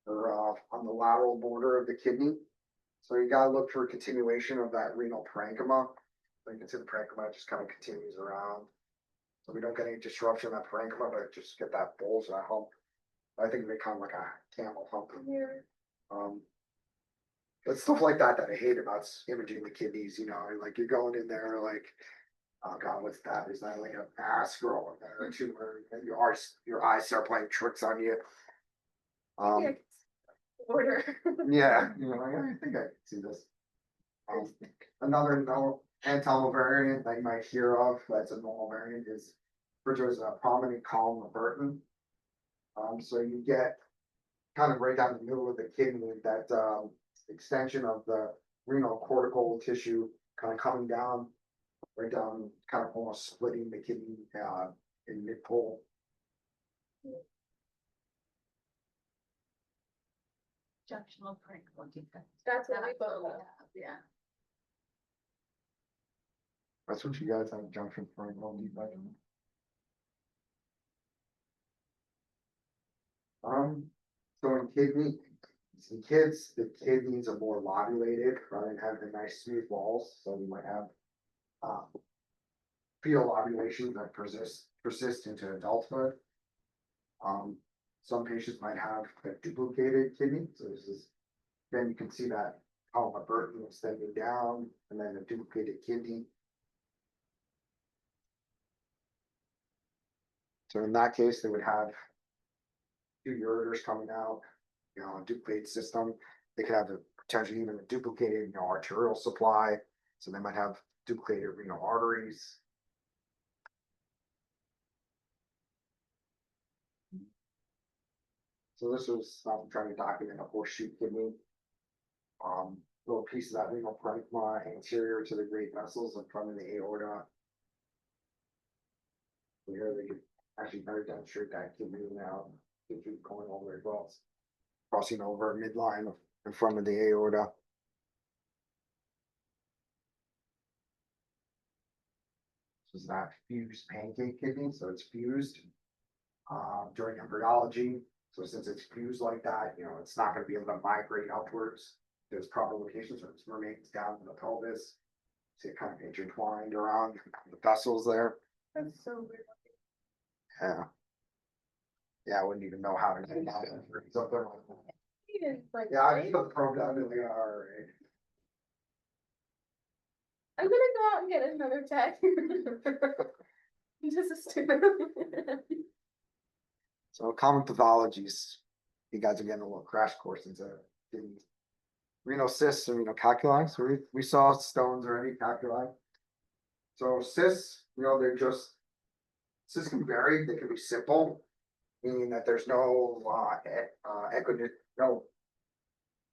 Speaker 5: or on the lateral border of the kidney. So you gotta look for a continuation of that renal parenchyma. So you can see the parenchyma just kind of continues around. So we don't get any disruption of that parenchyma, but just get that bulge, that hump. I think they kind of like a camel hump.
Speaker 2: Yeah.
Speaker 5: But stuff like that I hate about imaging the kidneys, like you're going in there like, oh God, what's that? Is that like a mass growing there, a tumor, and your eyes start playing tricks on you.
Speaker 2: Yeah. Order.
Speaker 5: Yeah, I think I can see this. Another antimal variant that you might hear of, that's a normal variant, is which was a prominent column of Burton. So you get kind of right down the middle of the kidney, that extension of the renal cortical tissue kind of coming down, right down, kind of almost splitting the kidney in mid-pole.
Speaker 1: Junctional parenchymal defect.
Speaker 2: That's what we both have.
Speaker 1: Yeah.
Speaker 5: That's what you guys have, junction parenchymal defect. So in kids, the kidneys are more lobulated rather than having the nice smooth walls. So you might have fetal ovulations that persist into adulthood. Some patients might have a duplicated kidney. So then you can see that column of Burton extending down and then a duplicated kidney. So in that case, they would have two ureters coming out, a duplicated system. They could have potentially even a duplicated, arterial supply. So they might have duplicated renal arteries. So this was trying to document a horseshoe kidney. Little piece of that renal parenchyma anterior to the great vessels in front of the aorta. Here they actually better demonstrate that kidney now. Keep going all the way across, crossing over midline in front of the aorta. This is that fused pancake kidney, so it's fused during embryology. So since it's fused like that, it's not going to be able to migrate upwards. There's proper locations, so it remains down in the pelvis. See it kind of intertwined around the vessels there.
Speaker 2: That's so weird.
Speaker 5: Yeah. Yeah, I wouldn't even know how to get that in for something like that.
Speaker 2: He didn't like.
Speaker 5: Yeah, I
Speaker 2: right?
Speaker 5: just put the probe down in the alright.
Speaker 2: I'm gonna go out and get another tech. Just a student.
Speaker 5: So common pathologies. You guys are getting a little crash course into the renal cysts and renal calculi. So we saw stones already, calculi. So cysts, cysts can vary. They can be simple, meaning that there's no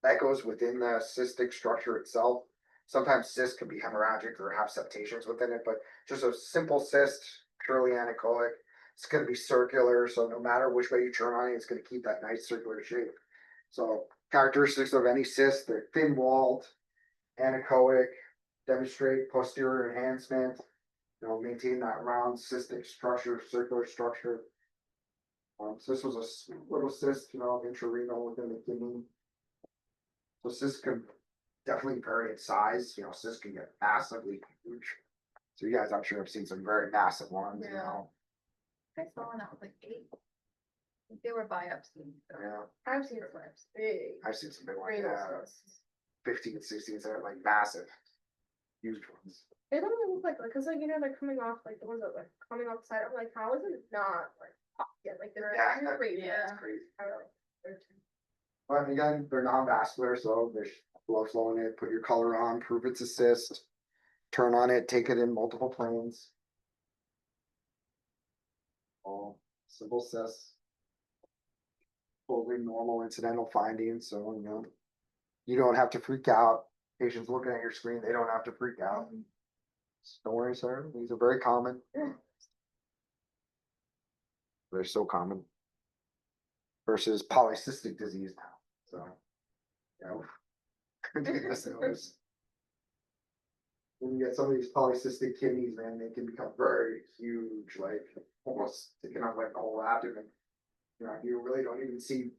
Speaker 5: echoes within the cystic structure itself. Sometimes cysts can be hemorrhagic or have septations within it, but just a simple cyst, purely anechoic. It's going to be circular, so no matter which way you turn on it, it's going to keep that nice circular shape. So characteristics of any cyst, they're thin-walled, anechoic, demonstrate posterior enhancement, maintain that round cystic structure, circular structure. So this was a little cyst, intrarenal within the kidney.
Speaker 3: So cysts can definitely vary in size, cysts can get massively huge. So you guys, I'm sure have seen some very massive ones,
Speaker 4: Yeah. I saw one that was like 8. They were biopsies. So.
Speaker 3: Yeah,
Speaker 2: I've seen flips, big.
Speaker 3: I've seen some big ones,
Speaker 2: renal
Speaker 3: yeah,
Speaker 2: cysts.
Speaker 3: 15, 16, they're like massive, huge ones.
Speaker 2: They don't even look like, cause like, they're coming off, like, the ones that like coming off the side, I'm like, how is it not like pop yet, like, they're.
Speaker 3: Yeah,
Speaker 2: great,
Speaker 1: yeah.
Speaker 3: That's crazy.
Speaker 2: I don't know. They're
Speaker 3: But again, they're non-vascular, so there's blood flow in it, put your color on, prove it's a cyst. Turn on it, take it in multiple planes. All simple cysts. Totally normal incidental findings, so you don't have to freak out. Patients looking at your screen, they don't have to freak out. Don't worry, sir, these are very common. They're so common. Versus polycystic disease now, so. When you get some of these polycystic kidneys, man, they can become very huge, like almost taking up like the whole abdomen. You really don't even see,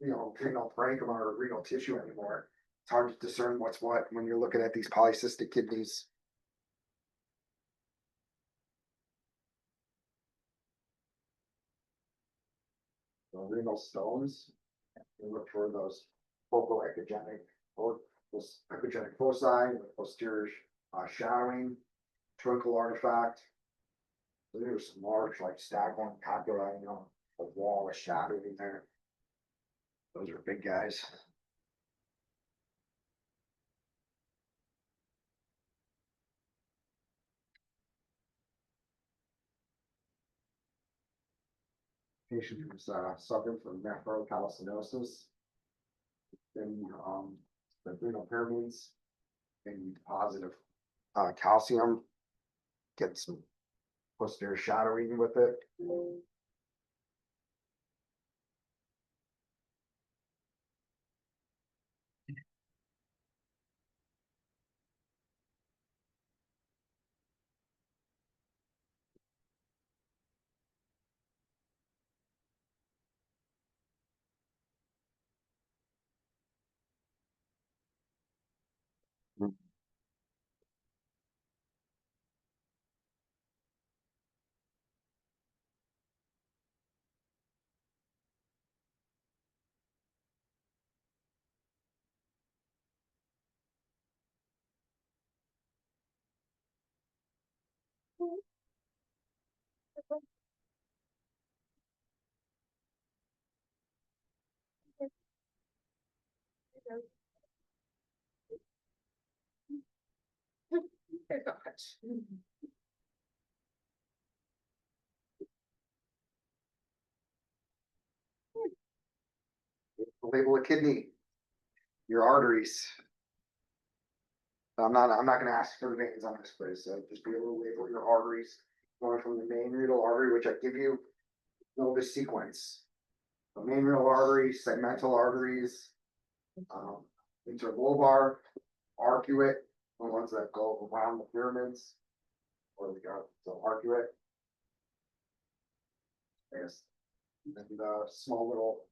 Speaker 3: renal parenchyma or renal tissue anymore. It's hard to discern what's what when you're looking at these polycystic kidneys. So renal stones, you look for those focal echogenic or those echogenic foci with posterior shadowing, truncal artifact. So there's some large like staghorn papilla, a wall of shadowing there. Those are big guys. Patient who's suffering from nephrocalcinosis, then the renal pyramids, and positive calcium, get some posterior shadowing with it.
Speaker 2: They're not much.
Speaker 3: Label a kidney, your arteries. I'm not gonna ask for the veins on this place, so just be able to label your arteries. Going from the main renal artery, which I give you, know the sequence. The main renal artery, segmental arteries, interlobar, arcuate, the ones that go around the pyramids, or the arcuate. Yes, and small little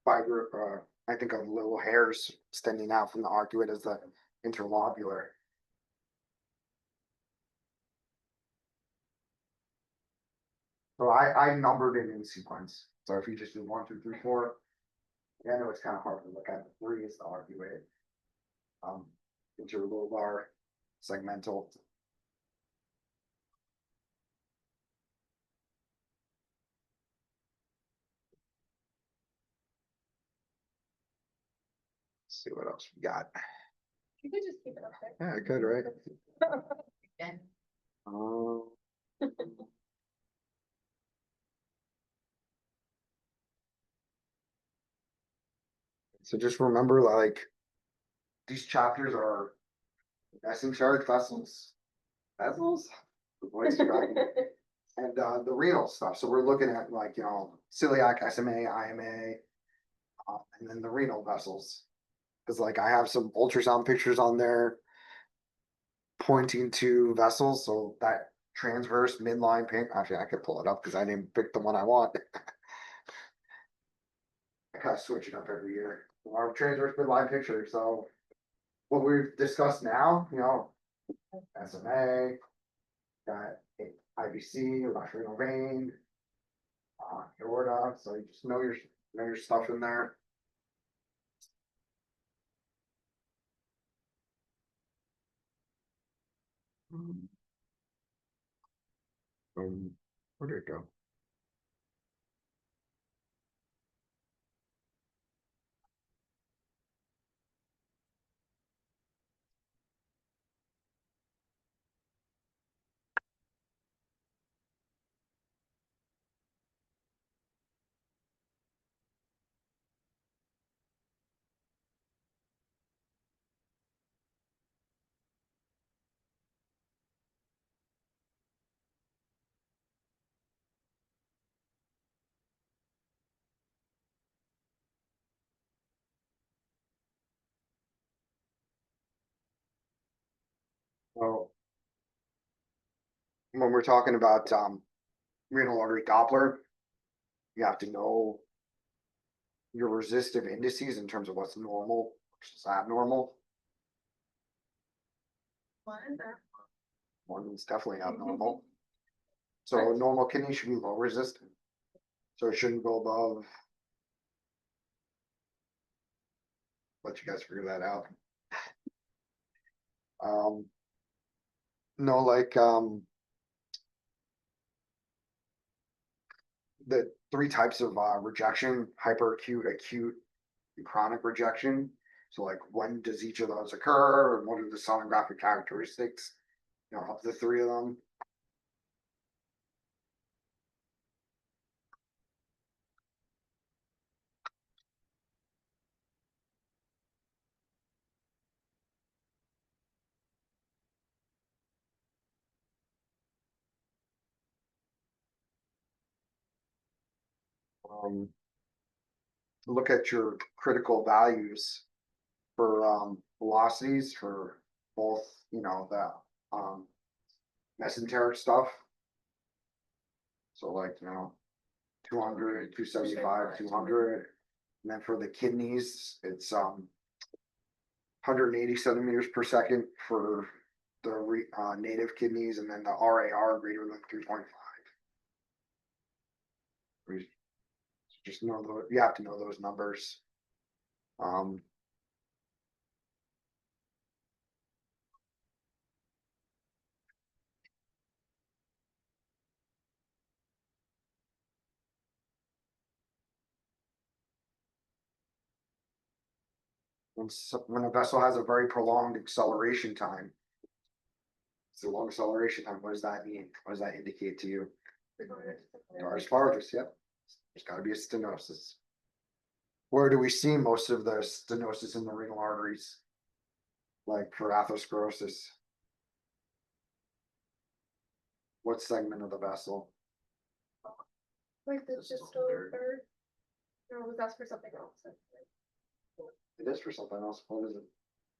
Speaker 3: fiber, I think of little hairs extending out from the arcuate as the interlobular. So I numbered it in sequence. So if you just do 1, 2, 3, 4, yeah, I know it's kind of hard to look at. 3 is the arcuate. Interlobar, segmental. Let's see what else we got.
Speaker 2: You could just keep it up there.
Speaker 3: Yeah, I could, right?
Speaker 4: Again.
Speaker 3: Um, so just remember, like, these chapters are essence charge vessels. Vessels? The voice cracking. And the renal stuff. So we're looking at like, celiac, SMA, IMA, and then the renal vessels. Cause like I have some ultrasound pictures on there pointing to vessels. So that transverse midline pain, actually I could pull it up because I didn't pick the one I want. I gotta switch it up every year.
Speaker 5: our transverse midline picture, so. What we've discussed now, SMA, got IVC, left renal vein. Aorta, so you just know your stuff in there. Where did it go? Well, when we're talking about renal artery Doppler, you have to know your resistive indices in terms of what's normal versus abnormal.
Speaker 2: What is that?
Speaker 5: One is definitely abnormal. So a normal kidney should be low resistant. So it shouldn't go above. Let you guys figure that out. No, like the three types of rejection: hyperacute, acute, and chronic rejection. So like when does each of those occur and what are the sonographic characteristics, of the three of them? Look at your critical values for velocities for both, the mesenteric stuff. So like, 200, 275, 200. And then for the kidneys, it's 180 centimeters per second for the native kidneys, and then the RAR greater than 3.5. Just know those, you have to know those numbers. When a vessel has a very prolonged acceleration time, it's a long acceleration time. What does that mean? What does that indicate to you? Asparagus, yep. There's got to be a stenosis. Where do we see most of the stenosis in the renal arteries? Like for atherosclerosis. What segment of the vessel?
Speaker 2: Like the distal third? No, was that for something else?
Speaker 5: It is for something else. What is it?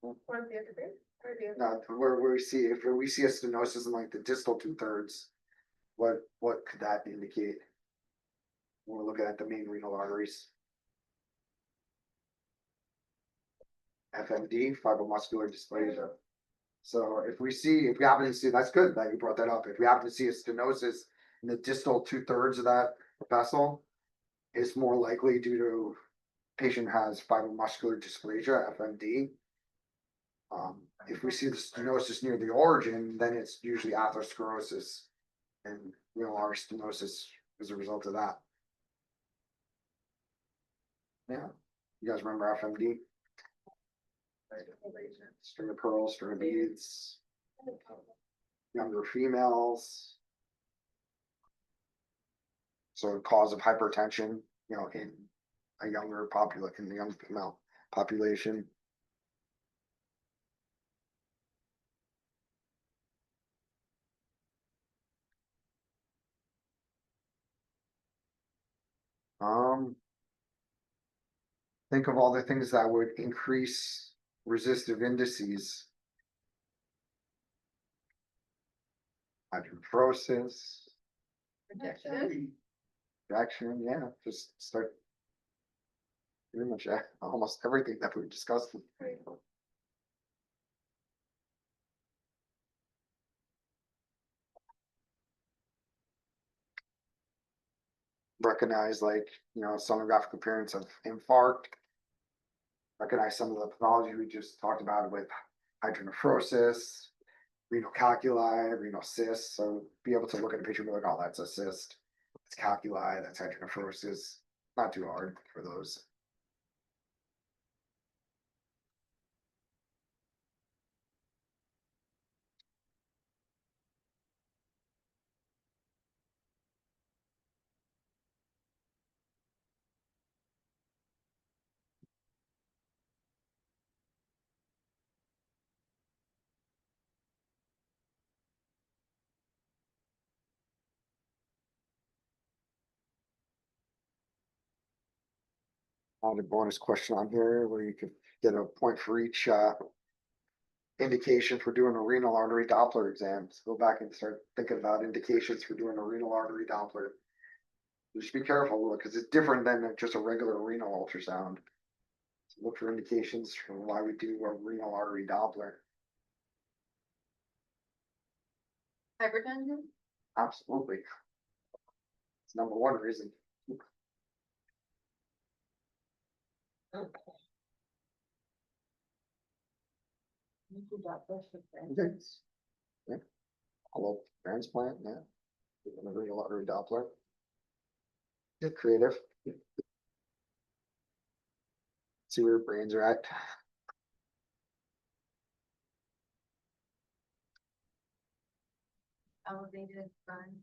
Speaker 2: One of the other thing? Or the other?
Speaker 5: No, where we see, if we see a stenosis in like the distal 2/3, what could that indicate? When we're looking at the main renal arteries. FMD, fibromuscular dysplasia. So if we happen to see, that's good that you brought that up. If we happen to see a stenosis in the distal 2/3 of that vessel, it's more likely due to patient has fibromuscular dysplasia, FMD. If we see the stenosis near the origin, then it's usually atherosclerosis and renal artery stenosis as a result of that. Yeah, you guys remember FMD? String of pearls, string of beads, younger females. So cause of hypertension, in a younger in the young female population. Think of all the things that would increase resistive indices. Hydronephrosis,
Speaker 4: Rejection.
Speaker 5: rejection, yeah, just start. pretty much almost everything that we discussed. Recognize like, sonographic appearance of infarct. Recognize some of the pathology we just talked about with hydronephrosis, renal calculi, renal cysts. So be able to look at a picture and be like, oh, that's a cyst. It's calculi, that's hydronephrosis. Not too hard for those. Add a bonus question on here where you could get a point for each indication for doing a renal artery Doppler exam. So go back and start thinking about indications for doing a renal artery Doppler. Just be careful because it's different than just a regular renal ultrasound. So look for indications for why we do a renal artery Doppler.
Speaker 4: Hypertension?
Speaker 5: Absolutely. It's number one reason. Okay. Yeah. Hello, transplant, yeah. Doing a renal artery Doppler. Get creative. See where your brains are at.
Speaker 4: Elevated sun.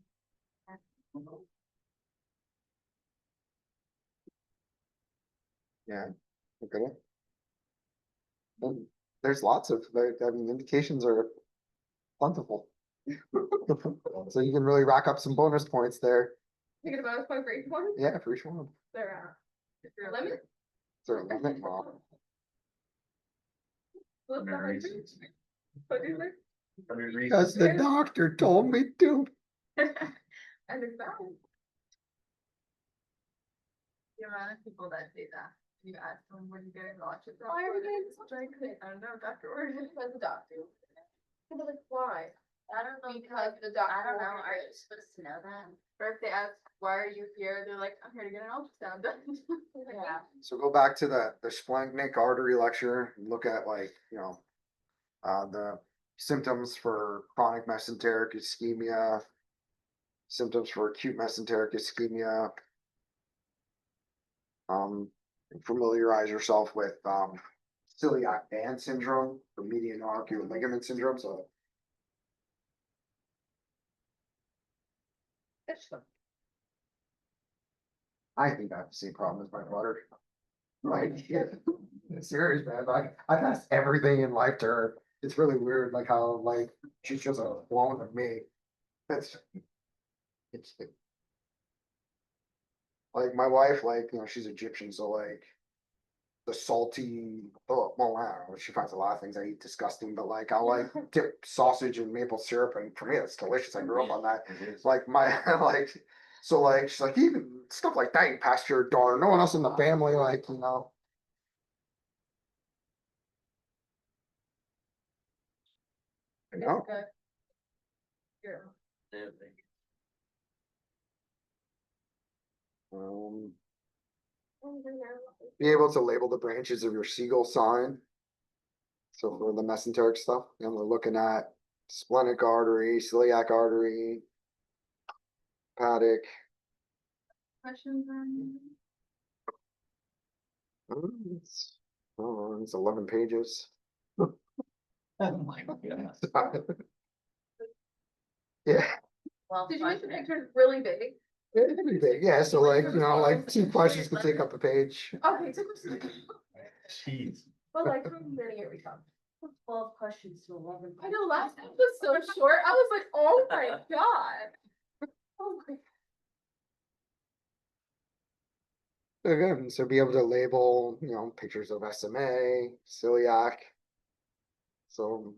Speaker 5: Yeah, okay. And there's lots of, indications are plentiful. So you can really rack up some bonus points there.
Speaker 2: Thinking about my grade one,
Speaker 5: Yeah, for each one.
Speaker 2: they're, lemon,
Speaker 5: Is there a limit? Well,
Speaker 2: what's the hundred? What is it?
Speaker 5: because the doctor told me to.
Speaker 2: And it's bad.
Speaker 4: The amount of people that say that, you ask them when you get a watch it.
Speaker 2: Why are they so dry?
Speaker 4: I don't know, Dr. Orton.
Speaker 2: As a doctor. But like, why?
Speaker 1: I don't know.
Speaker 4: Because the
Speaker 1: I
Speaker 4: doctor.
Speaker 1: don't know,
Speaker 4: will
Speaker 1: are
Speaker 4: be
Speaker 1: you supposed to know that?
Speaker 4: Or if they ask, why are you here? They're like, I'm here to get an ultrasound done.
Speaker 1: Yeah.
Speaker 5: So go back to the splenic artery lecture and look at like, the symptoms for chronic mesenteric ischemia, symptoms for acute mesenteric ischemia. Familiarize yourself with celiac band syndrome or median arcular ligament syndrome. So I think I have the same problem as my daughter. Like, yeah, it's serious, man. Like, I passed everything in life to her. It's really weird, like how like she's just a clone of me. That's it's like my wife, like, she's Egyptian, so like the salty, oh, well, I don't know, she finds a lot of things I eat disgusting, but like I like dip sausage in maple syrup, and for me it's delicious. I grew up on that. Like my like, so like she's like, even stuff like that you pass to your daughter. No one else in the family, like, No. Um, be able to label the branches of your Siegel sign. So for the mesenteric stuff, and we're looking at splenic artery, celiac artery, hepatic.
Speaker 4: Questions on?
Speaker 5: It's 11 pages.
Speaker 6: Oh my God.
Speaker 5: Yeah,
Speaker 1: Well,
Speaker 2: Did you make the
Speaker 1: fun.
Speaker 2: pictures really big?
Speaker 5: it's pretty big. Yeah, so like, like 2 questions could take up a page.
Speaker 2: Okay, so it's,
Speaker 6: Jeez.
Speaker 2: but like, how many are we talking?
Speaker 1: 12 questions to 11.
Speaker 2: I know, last time was so short, I was like, oh my god. Oh my.
Speaker 5: Again, so be able to label, pictures of SMA, celiac. So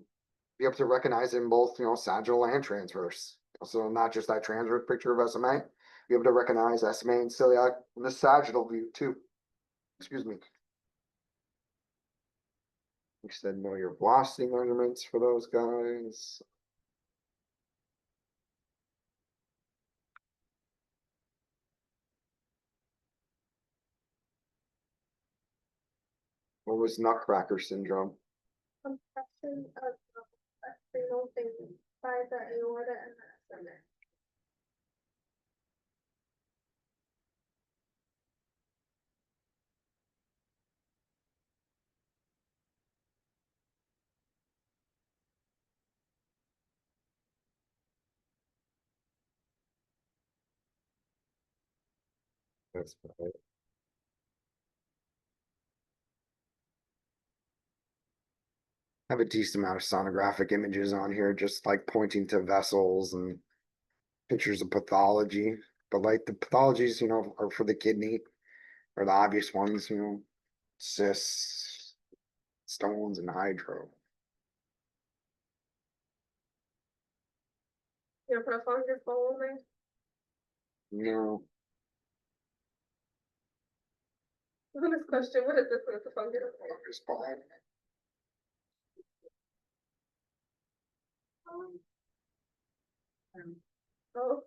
Speaker 5: be able to recognize in both, sagittal and transverse. So not just that transverse picture of SMA, be able to recognize SMA and celiac in the sagittal view too. Excuse me. You said know your velocity measurements for those guys. What was nutcracker syndrome?
Speaker 2: Compression of a single thing by the aorta and the stomach.
Speaker 5: That's right. I have a decent amount of sonographic images on here, just like pointing to vessels and pictures of pathology. But like the pathologies, are for the kidney, or the obvious ones, cysts, stones, and hydro.
Speaker 2: You know, put a fungus bowl in there.
Speaker 5: No,
Speaker 2: This question, what is this with the fungus?
Speaker 5: fungus ball.
Speaker 2: Oh.